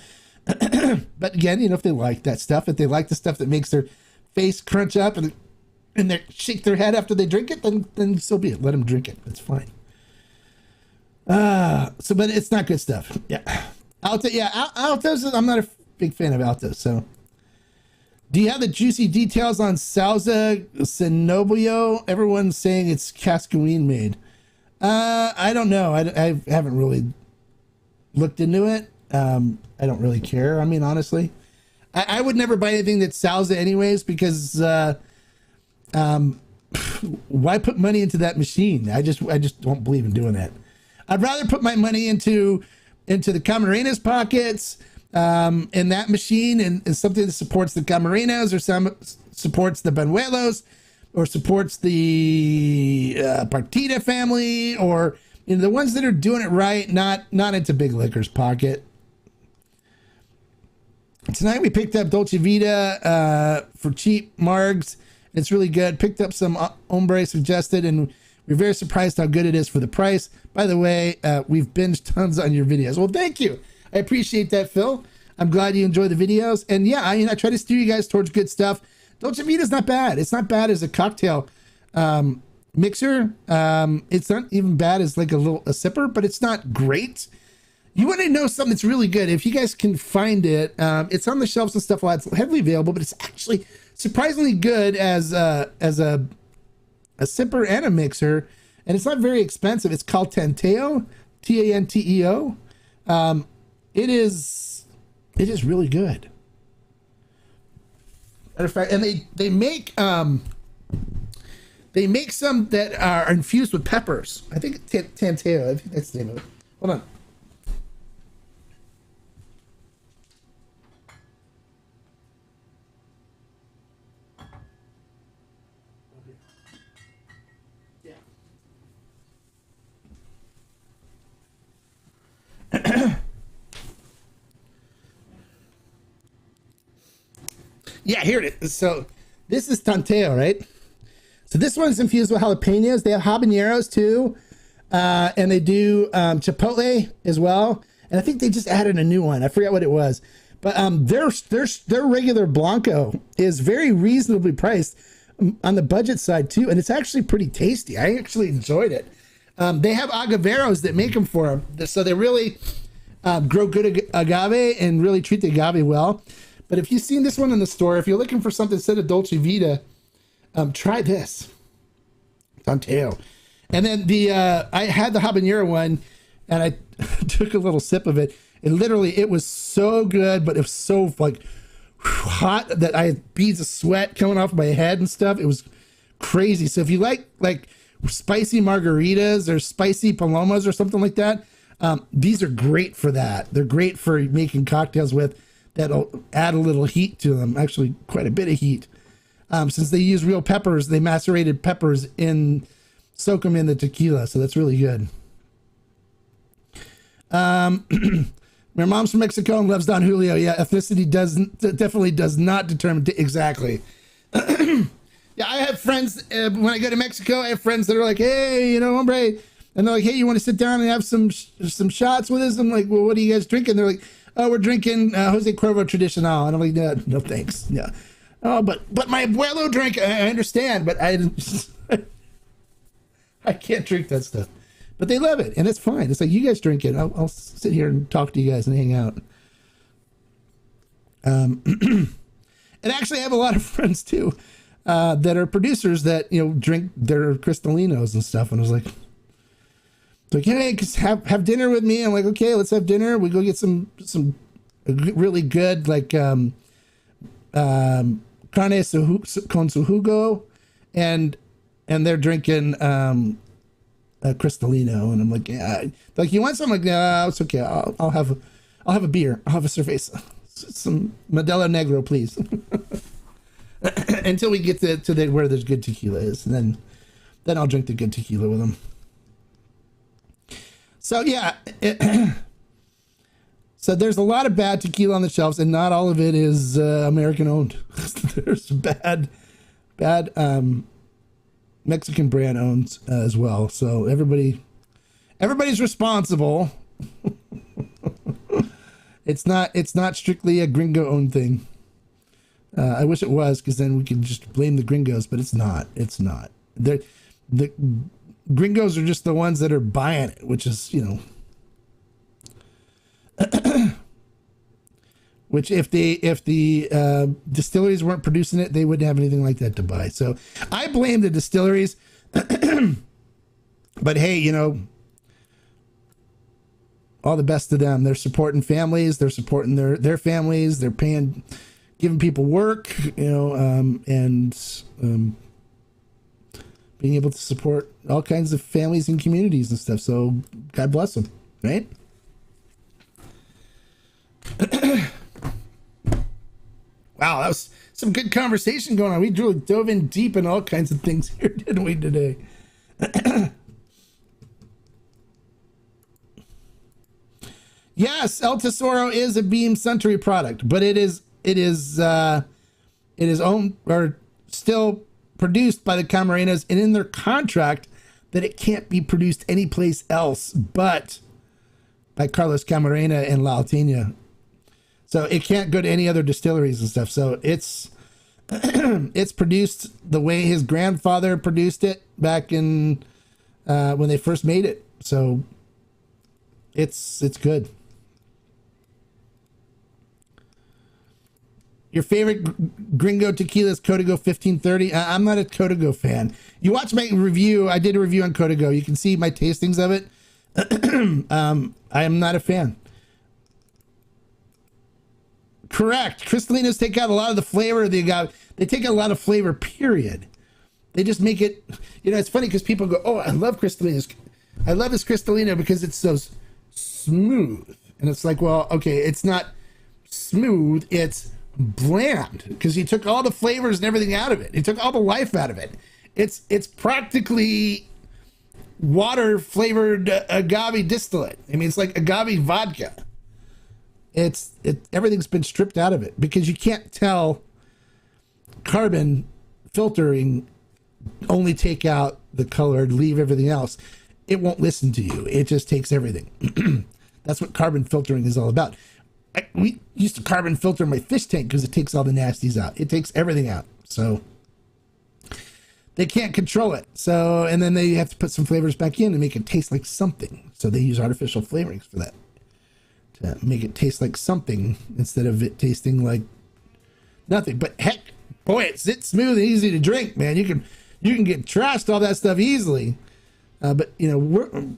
but again, if they like that stuff, if they like the stuff that makes their face crunch up and they shake their head after they drink it, then so be it. Let them drink it. It's fine. But it's not good stuff. Yeah. Altos, I'm not a big fan of Altos. So Do you have the juicy details on Salsa Cenobio? Everyone's saying it's Cascaween made. I don't know. I haven't really looked into it. I don't really care. I mean, honestly, I would never buy anything that's Salsa anyways, because why put money into that machine? I just don't believe in doing that. I'd rather put my money into the Camarines pockets, in that machine, and something that supports the Camarinas, or some supports the Banuelos, or supports the Partida family, or the ones that are doing it right, not into Big Liquor's pocket. Tonight we picked up Dolce Vita for cheap margs. It's really good. Picked up some Hombre suggested, and we're very surprised how good it is for the price. By the way, we've binged tons on your videos. Well, thank you. I appreciate that, Phil. I'm glad you enjoy the videos. And yeah, I try to steer you guys towards good stuff. Dolce Vita is not bad. It's not bad as a cocktail mixer. It's not even bad as like a sipper, but it's not great. You want to know something that's really good? If you guys can find it, it's on the shelves and stuff. It's heavily available, but it's actually surprisingly good as a sipper and a mixer, and it's not very expensive. It's called Tanteo, Tanteo. It is really good. Matter of fact, and they make some that are infused with peppers. I think Tanteo. I think that's the name of it. Hold on. Yeah, here it is. So this is Tanteo, right? So this one's infused with jalapenos. They have habaneros too, and they do chipotle as well. And I think they just added a new one. I forgot what it was, but their regular Blanco is very reasonably priced on the budget side too, and it's actually pretty tasty. I actually enjoyed it. They have agaveros that make them for them, so they really grow good agave and really treat the agave well. But if you've seen this one in the store, if you're looking for something instead of Dolce Vita, try this Tanteo. And then I had the habanero one, and I took a little sip of it. And literally, it was so good, but it was so like hot that I had beads of sweat coming off my head and stuff. It was crazy. So if you like spicy margaritas or spicy palomas or something like that, these are great for that. They're great for making cocktails with. That'll add a little heat to them, actually quite a bit of heat. Since they use real peppers, they macerated peppers soak them in the tequila, so that's really good. My mom's from Mexico and loves Don Julio. Yeah, ethnicity definitely does not determine exactly. Yeah, I have friends, when I go to Mexico, I have friends that are like, hey, hombre, and they're like, hey, you want to sit down and have some shots with us? I'm like, well, what are you guys drinking? They're like, oh, we're drinking Jose Cuervo Tradicional. And I'm like, no thanks. Yeah. Oh, but my abuelo drank. I understand, but I can't drink that stuff. But they love it, and it's fine. It's like, you guys drink it. I'll sit here and talk to you guys and hang out. And actually, I have a lot of friends too that are producers that drink their Cristalinos and stuff. And I was like, hey, have dinner with me. I'm like, okay, let's have dinner. We go get some really good carne con su jugo, and they're drinking a Cristalino, and I'm like, yeah, like, you want something? Like, no, it's okay. I'll have a beer. I'll have a cerveza, some Modelo Negro, please, until we get to where there's good tequila is, and then I'll drink the good tequila with them. So yeah, so there's a lot of bad tequila on the shelves, and not all of it is American owned. There's bad Mexican brand owned as well. So everybody's responsible. It's not strictly a Gringo owned thing. I wish it was, because then we could just blame the Gringos, but it's not. The Gringos are just the ones that are buying it, which is, which if the distilleries weren't producing it, they wouldn't have anything like that to buy. So I blame the distilleries. But hey, you know, all the best to them. They're supporting families. They're supporting their families. They're giving people work, you know, and being able to support all kinds of families and communities and stuff. So God bless them, right? Wow, that was some good conversation going on. We really dove in deep in all kinds of things here, didn't we, today? Yes, El Tesoro is a Beam Suntory product, but it is owned or still produced by the Camarinas, and in their contract that it can't be produced anyplace else but by Carlos Camarena and La Alteña. So it can't go to any other distilleries and stuff. So it's it's produced the way his grandfather produced it back in when they first made it. So it's good. Your favorite Gringo tequila is Código 1530. I'm not a Código fan. You watch my review. I did a review on Código. You can see my tastings of it. I am not a fan. Correct. Cristalinas take out a lot of the flavor of the agave. They take out a lot of flavor, period. They just make it, you know, it's funny because people go, oh, I love Cristalinas. I love this Cristalina because it's so smooth. And it's like, well, okay, it's not smooth. It's bland because he took all the flavors and everything out of it. He took all the life out of it. It's practically water flavored agave distillate. I mean, it's like agave vodka. Everything's been stripped out of it because you can't tell carbon filtering only take out the color, leave everything else. It won't listen to you. It just takes everything. That's what carbon filtering is all about. We used to carbon filter my fish tank because it takes all the nasties out. It takes everything out. So they can't control it. So, and then they have to put some flavors back in to make it taste like something. So they use artificial flavorings for that, to make it taste like something instead of it tasting like nothing. But heck, boy, it's smooth and easy to drink, man. You can get trashed all that stuff easily. But you know,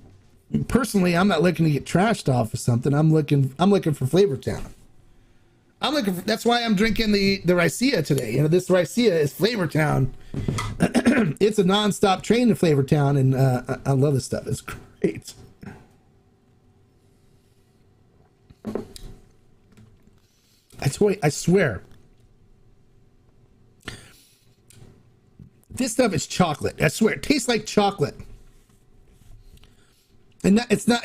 personally, I'm not looking to get trashed off of something. I'm looking for Flavor Town. That's why I'm drinking the Raicilla today. You know, this Raicilla is Flavor Town. It's a nonstop train to Flavor Town, and I love this stuff. It's great. I swear. This stuff is chocolate. I swear, it tastes like chocolate. And it's not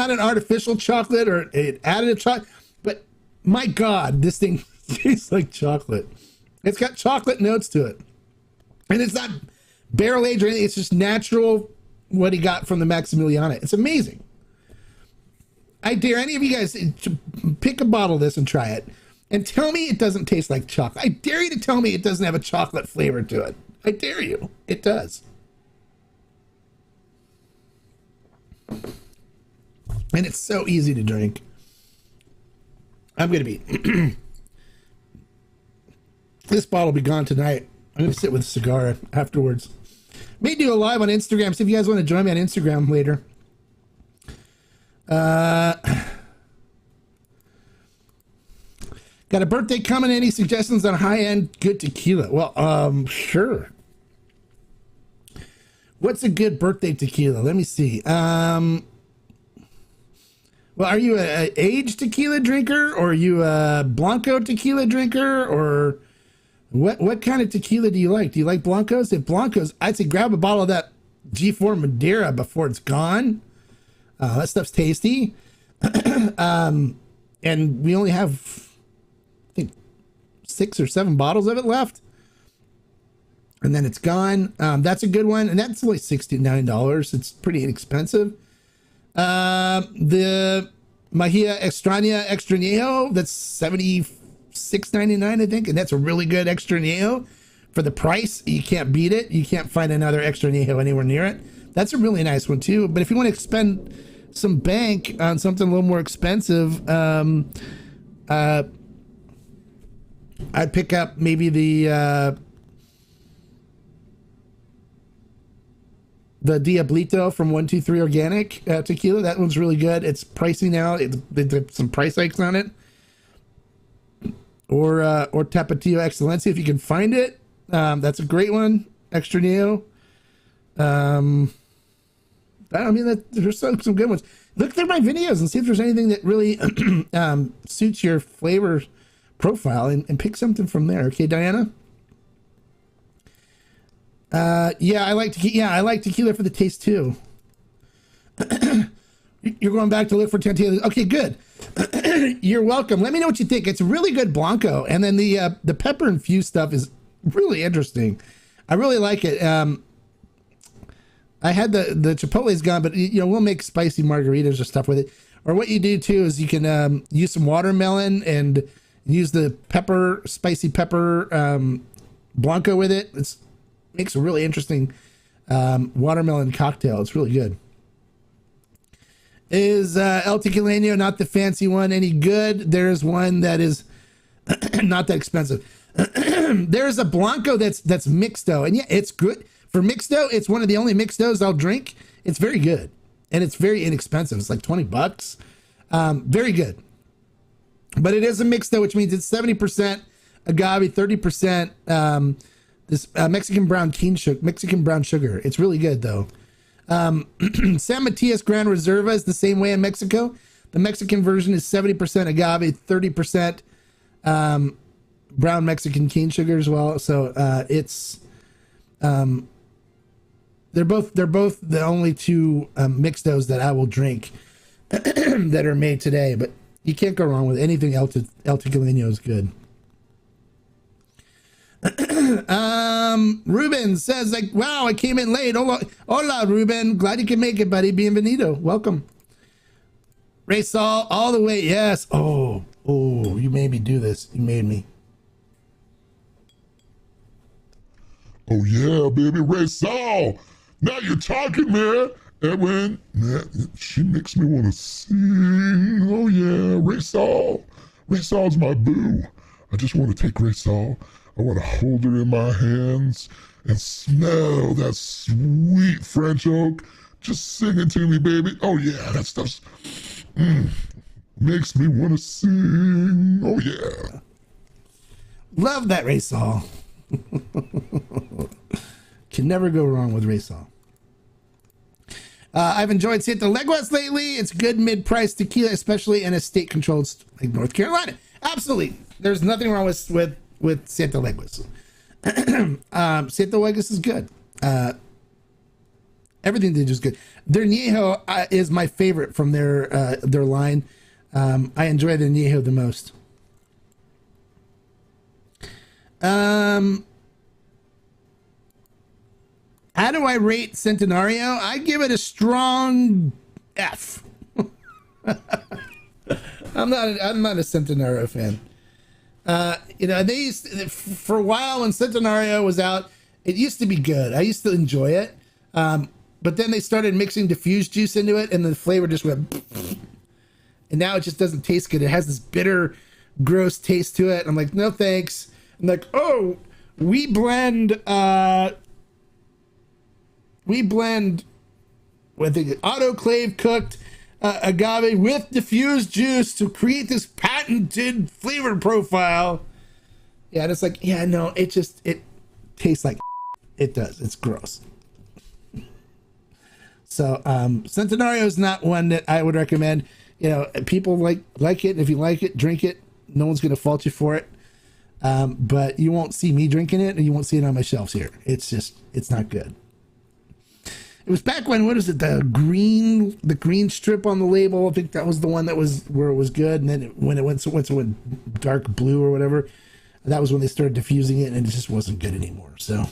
an artificial chocolate or an additive chocolate, but my God, this thing tastes like chocolate. It's got chocolate notes to it, and it's not barrel aged or anything. It's just natural what he got from the Maximiliana. It's amazing. I dare any of you guys to pick a bottle of this and try it, and tell me it doesn't taste like chocolate. I dare you to tell me it doesn't have a chocolate flavor to it. I dare you. It does. And it's so easy to drink. I'm going to be... This bottle will be gone tonight. I'm going to sit with a cigar afterwards. May do a live on Instagram. So if you guys want to join me on Instagram later. Got a birthday coming. Any suggestions on high-end good tequila? Well, sure. What's a good birthday tequila? Let me see. Well, are you a aged tequila drinker, or are you a Blanco tequila drinker, or what kind of tequila do you like? Do you like Blancos? If Blancos, I'd say grab a bottle of that G4 Madeira before it's gone. That stuff's tasty. And we only have, I think, 6 or 7 bottles of it left. And then it's gone. That's a good one. And that's only $69. It's pretty inexpensive. The Mahia Extraña Extrañejo, that's $76.99, I think. And that's a really good Extrañejo. For the price, you can't beat it. You can't find another Extrañejo anywhere near it. That's a really nice one, too. But if you want to spend some bank on something a little more expensive, I'd pick up maybe the Diablito from 123 Organic Tequila. That one's really good. It's pricey now. It's some price hikes on it. Or Tapatio Excelencia if you can find it. That's a great one. Extra Neo. There's some good ones. Look through my videos and see if there's anything that really suits your flavor profile and pick something from there. Okay, Diana? I like tequila for the taste too. You're going back to look for tequila. Okay, good. You're welcome. Let me know what you think. It's a really good Blanco. And then the pepper infused stuff is really interesting. I really like it. I had the Chipotle's gone, but we'll make spicy margaritas or stuff with it. Or what you do too is you can use some watermelon and use the spicy pepper Blanco with it. It makes a really interesting watermelon cocktail. It's really good. Is El Tequileño, not the fancy one, any good? There's one that is not that expensive. There's a Blanco that's mixto, and yeah, it's good. For mixto, it's one of the only mixtos I'll drink. It's very good, and it's very inexpensive. It's like $20. Very good. But it is a mixto, which means it's 70% agave, 30% this Mexican brown sugar. It's really good though. San Matias Gran Reserva is the same way in Mexico. The Mexican version is 70% agave, 30% brown Mexican cane sugar as well. So it's they're both the only two mixtos that I will drink that are made today. But you can't go wrong with anything. El Tequileño is good. Ruben says, like, wow, I came in late. Hola, Ruben. Glad you can make it, buddy. Bienvenido. Welcome. Ray Saul, all the way. Yes. Oh, you made me do this. You made me. Oh, yeah, baby. Ray Saul. Now you're talking, man. Edwin, man, she makes me want to sing. Oh, yeah. Ray Saul. Ray Saul's my boo. I just want to take Ray Saul. I want to hold her in my hands and smell that sweet French oak. Just sing it to me, baby. Oh, yeah, that stuff's makes me want to sing. Oh, yeah. Love that Ray Saul. Can never go wrong with Ray Saul. I've enjoyed Siete Leguas lately. It's good mid-price tequila, especially in a state-controlled like North Carolina. Absolutely. There's nothing wrong with Siete Leguas. Siete Leguas is good. Everything they do is good. Their Añejo is my favorite from their line. I enjoy the Añejo the most. How do I rate Centenario? I give it a strong F. I'm not a Centenario fan. They used to, for a while when Centenario was out, it used to be good. I used to enjoy it. But then they started mixing diffused juice into it and the flavor just went, and now it just doesn't taste good. It has this bitter, gross taste to it. I'm like, no thanks. I'm like, oh, we blend with the autoclave cooked agave with diffused juice to create this patented flavor profile. Yeah, and it's like, yeah, no, it tastes like it does. It's gross. So Centenario is not one that I would recommend. People like it, and if you like it, drink it. No one's gonna fault you for it. But you won't see me drinking it, and you won't see it on my shelves here. It's not good. It was back when, what is it, the green strip on the label. I think that was the one that was where it was good. And then when it went dark blue or whatever, that was when they started diffusing it, and it just wasn't good anymore. So,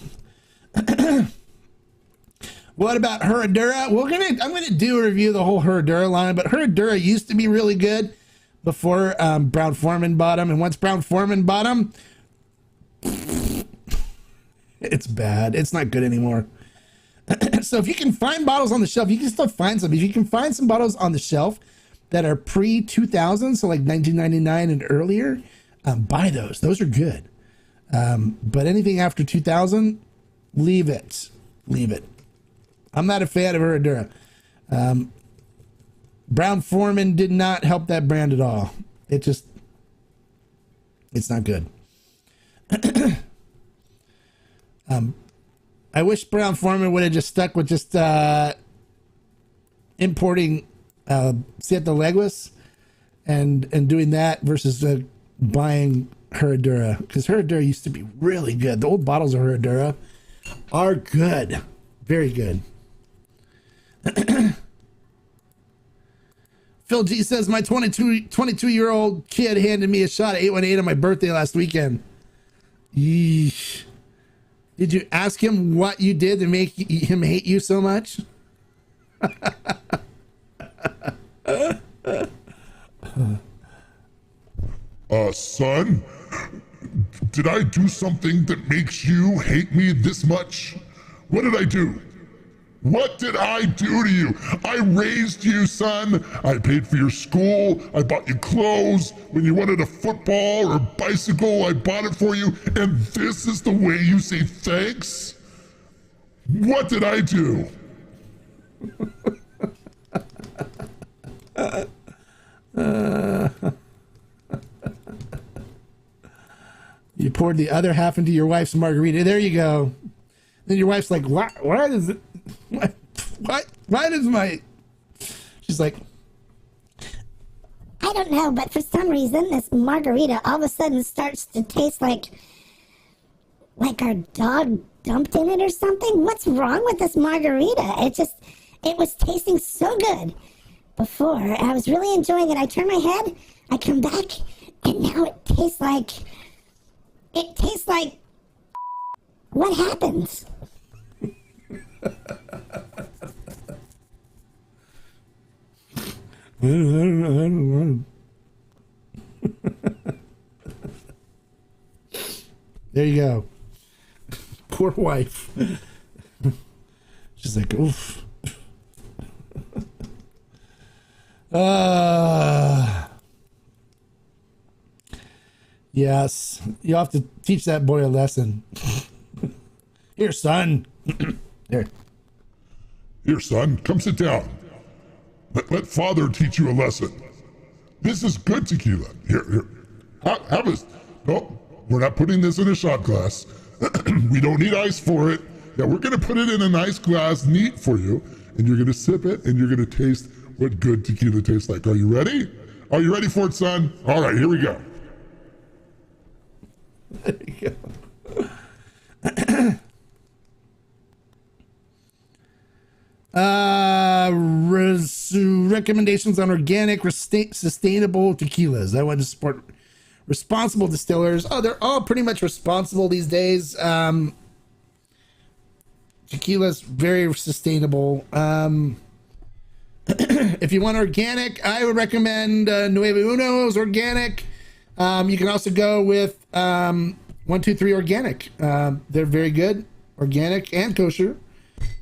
what about Herradura? I'm gonna do a review of the whole Herradura line, but Herradura used to be really good before Brown Forman bought them, and once Brown Forman bought them, it's bad. It's not good anymore. So if you can find bottles on the shelf, you can still find some. If you can find some bottles on the shelf that are pre 2000, so like 1999 and earlier, buy those. Those are good. But anything after 2000, leave it. Leave it. I'm not a fan of Herradura. Brown-Forman did not help that brand at all. It's not good. I wish Brown-Forman would have just stuck with just importing Siete Leguas and doing that versus buying Herradura, because Herradura used to be really good. The old bottles of Herradura are good, very good. Phil G says, my 22-year-old kid handed me a shot of 818 on my birthday last weekend. Yeesh. Did you ask him what you did to make him hate you so much? Son, did I do something that makes you hate me this much? What did I do? What did I do to you? I raised you, son. I paid for your school. I bought you clothes. When you wanted a football or bicycle, I bought it for you. And this is the way you say thanks? What did I do? You poured the other half into your wife's margarita. There you go. Then your wife's like, why does it... Why does my... She's like... I don't know, but for some reason, this margarita all of a sudden starts to taste like our dog dumped in it or something. What's wrong with this margarita? It was tasting so good before. I was really enjoying it. I turn my head, I come back, and now it tastes like... What happened? I don't know. There you go. Poor wife. She's like, oof. Yes, you have to teach that boy a lesson. Here, son. There. Here, son, come sit down. Let father teach you a lesson. This is good tequila. Here. Have a... No, we're not putting this in a shot glass. We don't need ice for it. Yeah, we're going to put it in a nice glass, neat for you. And you're going to sip it, and you're going to taste what good tequila tastes like. Are you ready? Are you ready for it, son? All right, here we go. There you go. Recommendations on organic, sustainable tequilas. I want to support responsible distillers. Oh, they're all pretty much responsible these days. Tequila's very sustainable. If you want organic, I would recommend Nuevo Uno's organic. You can also go with 123 Organic. They're very good, organic and kosher.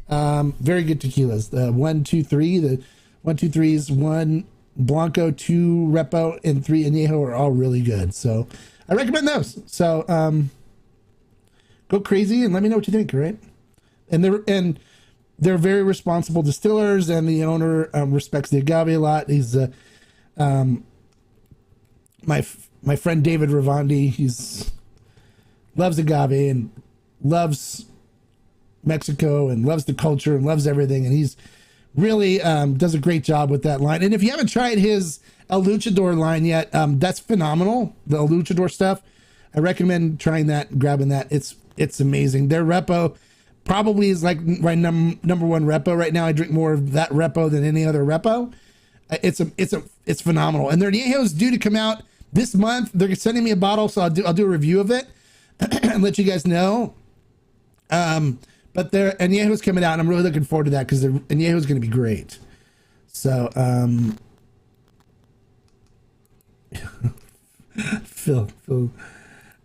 Very good tequilas. The 123, the 123s, 1 Blanco, 2 Repo, and 3 Añejo are all really good. So I recommend those. So go crazy and let me know what you think, all right? And they're very responsible distillers, and the owner respects the agave a lot. He's my friend David Ravandi. He's loves agave and loves Mexico and loves the culture and loves everything, and he's really does a great job with that line. And if you haven't tried his El Luchador line yet, that's phenomenal. The El Luchador stuff, I recommend trying that, grabbing that. It's amazing. Their Repo probably is like my number one Repo right now. I drink more of that Repo than any other Repo. It's phenomenal. And their Añejo's due to come out this month. They're sending me a bottle, so I'll do a review of it and let you guys know. But their Añejo's coming out, and I'm really looking forward to that because the Añejo's going to be great. So, Phil.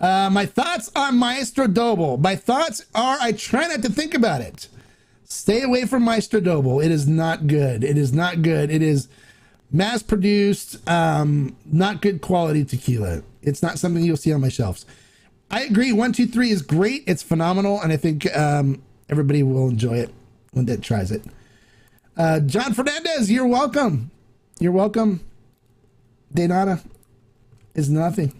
My thoughts on Maestro Doble. My thoughts are, I try not to think about it. Stay away from Maestro Doble. It is not good. It is not good. It is mass-produced, not good quality tequila. It's not something you'll see on my shelves. I agree. 123 is great. It's phenomenal, and I think everybody will enjoy it when they tries it. John Fernandez, you're welcome. You're welcome. De nada is nothing.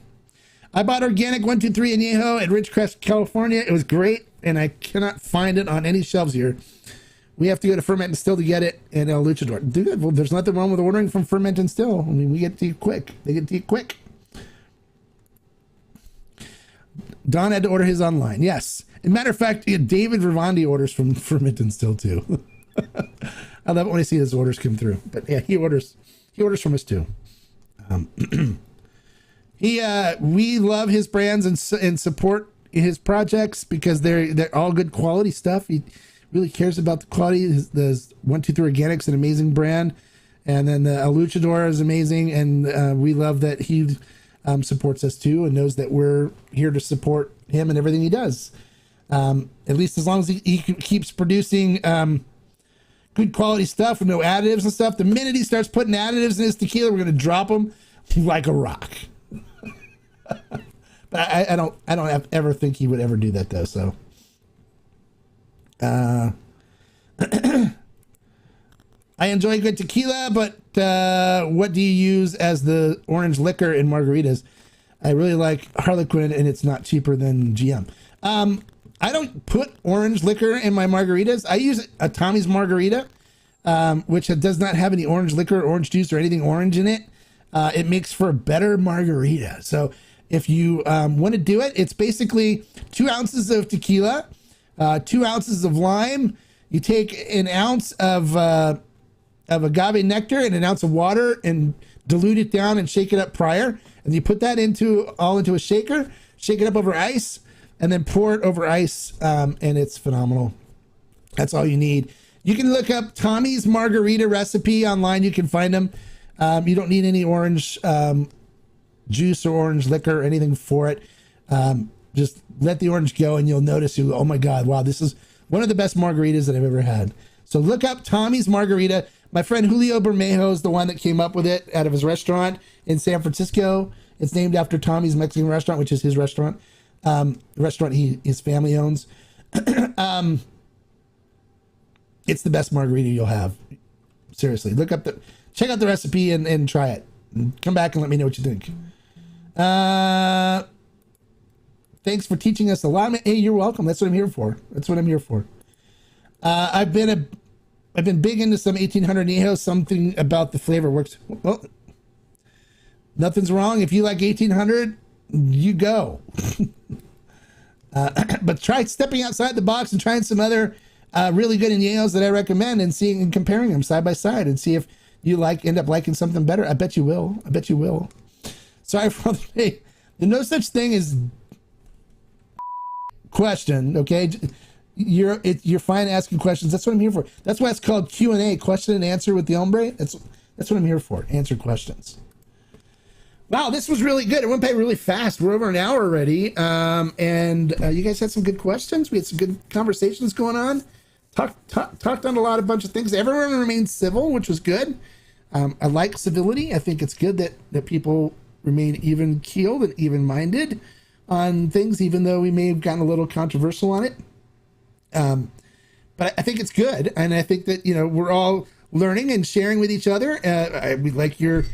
I bought organic 123 Añejo at Ridgecrest, California. It was great, and I cannot find it on any shelves here. We have to go to Ferment and Still to get it in El Luchador. Dude, well, there's nothing wrong with ordering from Ferment and Still. I mean, we get to you quick. They get to you quick. Don had to order his online. Yes. As a matter of fact, David Ravandi orders from Ferment and Still too. I love it when I see his orders come through. But yeah, he orders from us too. We love his brands and support his projects because they're all good quality stuff. He really cares about the quality. The 123 Organic's an amazing brand, and then the El Luchador is amazing, and we love that he supports us too and knows that we're here to support him and everything he does. At least as long as he keeps producing good quality stuff with no additives and stuff. The minute he starts putting additives in his tequila, we're going to drop him like a rock. But I don't ever think he would ever do that though. So, I enjoy good tequila, but what do you use as the orange liquor in margaritas? I really like Harlequin, and it's not cheaper than GM. I don't put orange liquor in my margaritas. I use a Tommy's Margarita, which does not have any orange liquor, orange juice, or anything orange in it. It makes for a better margarita. So if you want to do it, it's basically 2 ounces of tequila, 2 ounces of lime. You take an ounce of agave nectar and an ounce of water and dilute it down and shake it up prior. And you put that into a shaker, shake it up over ice, and then pour it over ice, and it's phenomenal. That's all you need. You can look up Tommy's Margarita recipe online. You can find them. You don't need any orange juice or orange liquor or anything for it. Just let the orange go, and you'll notice, oh my God, wow, this is one of the best margaritas that I've ever had. So look up Tommy's Margarita. My friend Julio Bermejo is the one that came up with it out of his restaurant in San Francisco. It's named after Tommy's Mexican restaurant, which is his restaurant. The restaurant his family owns. It's the best margarita you'll have. Seriously, check out the recipe and try it. And come back and let me know what you think. Thanks for teaching us a lot. Hey, you're welcome. That's what I'm here for. I've been big into some 1800 Añejo. Something about the flavor works. Well, nothing's wrong. If you like 1800, you go. But try stepping outside the box and trying some other really good Añejos that I recommend and seeing and comparing them side by side and see if you end up liking something better. I bet you will. Sorry for all the no such thing as question. Okay, you're fine asking questions. That's what I'm here for. That's why it's called Q&A, question and answer with the hombre. That's what I'm here for. Answer questions. Wow, this was really good. It went by really fast. We're over an hour already. And you guys had some good questions. We had some good conversations going on. Talked on a bunch of things. Everyone remained civil, which was good. I like civility. I think it's good that people remain even keeled and even minded on things, even though we may have gotten a little controversial on it. But I think it's good. And I think that, we're all learning and sharing with each other. We like your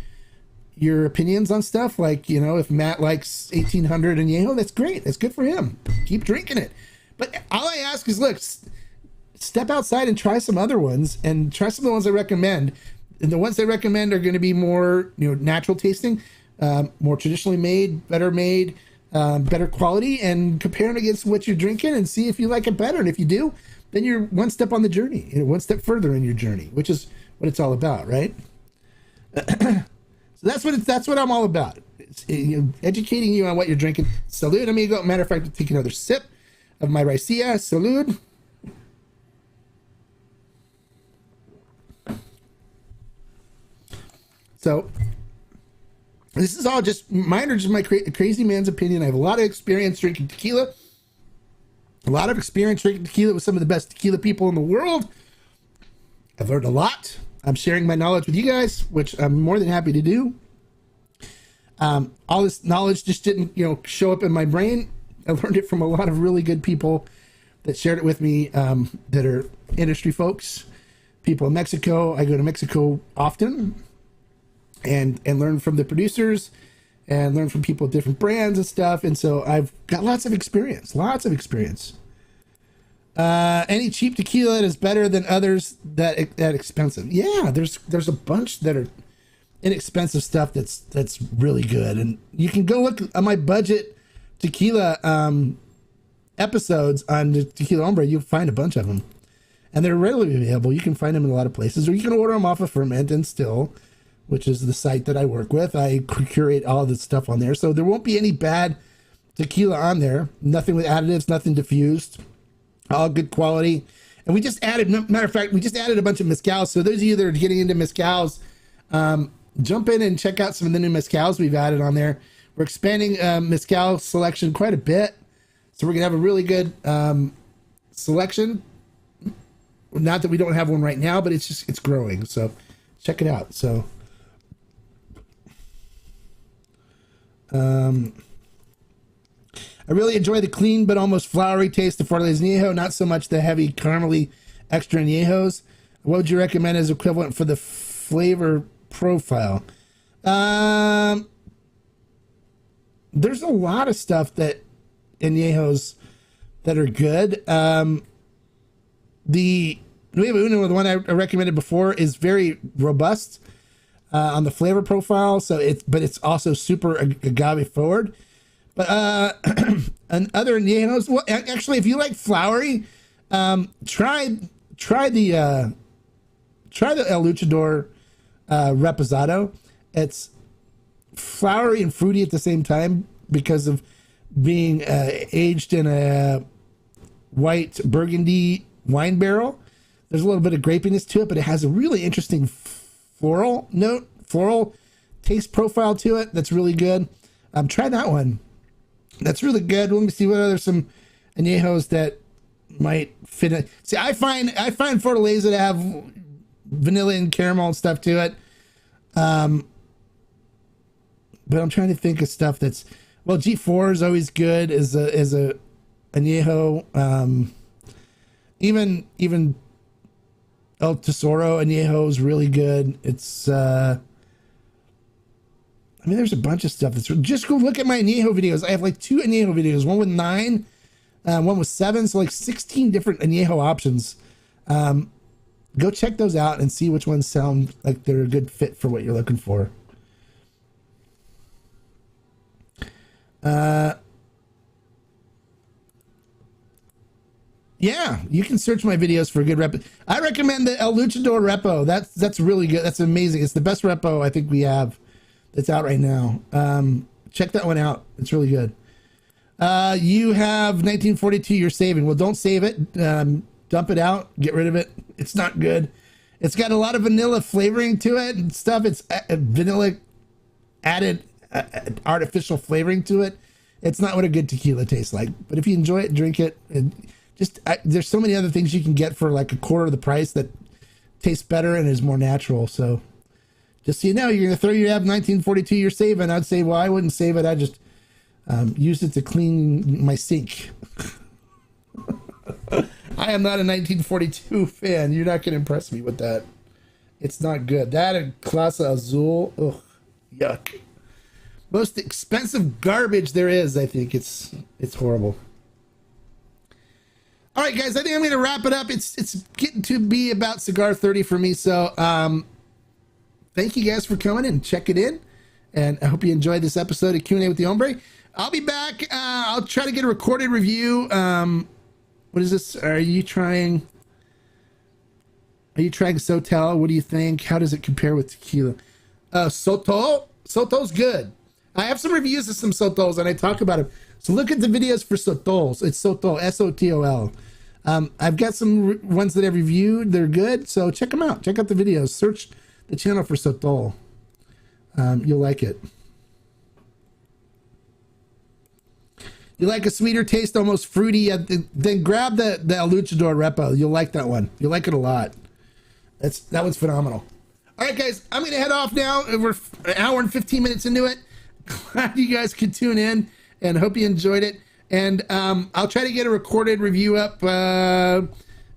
opinions on stuff. Like, if Matt likes 1800 Añejo, that's great. That's good for him. Keep drinking it. But all I ask is, look, step outside and try some other ones, and try some of the ones I recommend. And the ones I recommend are going to be more, natural tasting, more traditionally made, better quality, and compare it against what you're drinking and see if you like it better. And if you do, then you're one step on the journey, one step further in your journey, which is what it's all about, right? So that's what I'm all about. It's, educating you on what you're drinking. Salud, amigo. Matter of fact, I'll take another sip of my Raicilla. Salud. So this is all just mine, or just my crazy man's opinion. I have a lot of experience drinking tequila. A lot of experience drinking tequila with some of the best tequila people in the world. I've learned a lot. I'm sharing my knowledge with you guys, which I'm more than happy to do. All this knowledge just didn't, show up in my brain. I learned it from a lot of really good people that shared it with me, that are industry folks, people in Mexico. I go to Mexico often and learn from the producers and learn from people with different brands and stuff. And so I've got lots of experience. Any cheap tequila that is better than others that expensive? Yeah, there's a bunch that are inexpensive stuff that's really good, and you can go look at my budget tequila episodes on the Tequila Hombre. You'll find a bunch of them, and they're readily available. You can find them in a lot of places, or you can order them off of Ferment and Still, which is the site that I work with. I curate all the stuff on there, so there won't be any bad tequila on there. Nothing with additives, nothing diffused. All good quality. And we just added, matter of fact, we just added a bunch of mezcals. So those of you that are getting into mezcals, jump in and check out some of the new mezcals we've added on there. We're expanding mezcal selection quite a bit. So we're going to have a really good selection. Not that we don't have one right now, but it's growing. So check it out. So, I really enjoy the clean but almost flowery taste of Fortaleza Añejo, not so much the heavy caramely extra añejos. What would you recommend as equivalent for the flavor profile? There's a lot of stuff that añejos that are good. The Nuevo Uno, the one I recommended before, is very robust on the flavor profile. But it's also super agave forward. But and other añejos, well, actually, if you like flowery, try the El Luchador Reposado. It's flowery and fruity at the same time because of being aged in a white Burgundy wine barrel. There's a little bit of grapiness to it, but it has a really interesting floral taste profile to it that's really good. Try that one. That's really good. Let me see what other some añejos that might fit in. See, I find Fortaleza to have vanilla and caramel and stuff to it. But I'm trying to think of stuff that's, well, G4 is always good as a añejo. Even El Tesoro añejo is really good. It's there's a bunch of stuff that's, just go look at my añejo videos. I have like 2 añejo videos, one with 9, one with 7, so like 16 different añejo options. Go check those out and see which ones sound like they're a good fit for what you're looking for. Yeah, you can search my videos for a good repo. I recommend the El Luchador Repo. That's really good. That's amazing. It's the best repo I think we have that's out right now. Check that one out. It's really good. You have 1942 you're saving. Well, don't save it. Dump it out. Get rid of it. It's not good. It's got a lot of vanilla flavoring to it and stuff. It's vanilla added artificial flavoring to it. It's not what a good tequila tastes like. But if you enjoy it, drink it. And there's so many other things you can get for like a quarter of the price that tastes better and is more natural. So just so you know, you're going to throw your 1942 you're saving. I'd say, well, I wouldn't save it. I just use it to clean my sink. I am not a 1942 fan. You're not going to impress me with that. It's not good. That and Clase Azul. Ugh, yuck. Most expensive garbage there is, I think. It's horrible. All right, guys, I think I'm going to wrap it up. It's getting to be about cigar 30 for me. So thank you guys for coming and checking in. And I hope you enjoyed this episode of Q&A with the Hombre. I'll be back. I'll try to get a recorded review. What is this? Are you trying Sotel? What do you think? How does it compare with tequila? Soto's good. I have some reviews of some Sotols and I talk about them. So look at the videos for Sotols. It's Sotol, Sotol. I've got some ones that I've reviewed. They're good. So check them out. Check out the videos. Search the channel for Sotol. You'll like it. You like a sweeter taste, almost fruity, then grab the El Luchador Repo. You'll like that one. You'll like it a lot. That was phenomenal. All right, guys, I'm going to head off now. We're an hour and 15 minutes into it. Glad you guys could tune in and hope you enjoyed it. And I'll try to get a recorded review up,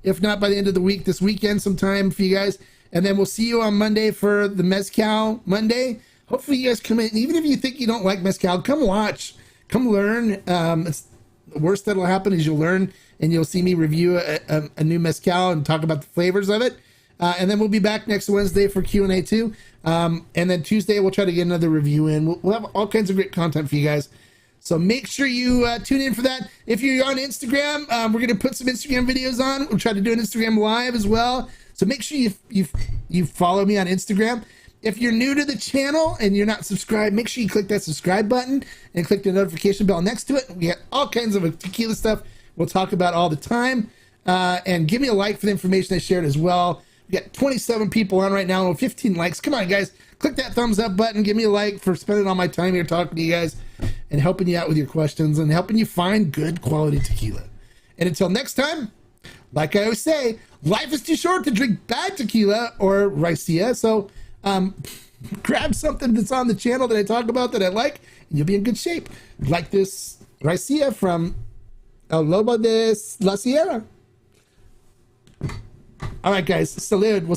if not by the end of the week, this weekend sometime for you guys. And then we'll see you on Monday for the Mezcal Monday. Hopefully you guys come in. Even if you think you don't like Mezcal, come watch. Come learn. It's the worst that'll happen is you'll learn and you'll see me review a new Mezcal and talk about the flavors of it. And then we'll be back next Wednesday for Q&A too. And then Tuesday, we'll try to get another review in. We'll have all kinds of great content for you guys. So make sure you tune in for that. If you're on Instagram, we're going to put some Instagram videos on. We'll try to do an Instagram live as well. So make sure you follow me on Instagram. If you're new to the channel and you're not subscribed, make sure you click that subscribe button and click the notification bell next to it. We got all kinds of tequila stuff we'll talk about all the time. And give me a like for the information I shared as well. We got 27 people on right now, 15 likes. Come on, guys. Click that thumbs up button. Give me a like for spending all my time here talking to you guys and helping you out with your questions and helping you find good quality tequila. And until next time, like I always say, life is too short to drink bad tequila or raicilla. So grab something that's on the channel that I talk about that I like, and you'll be in good shape. Like this raicilla from El Lobo de la Sierra. All right, guys. Salud.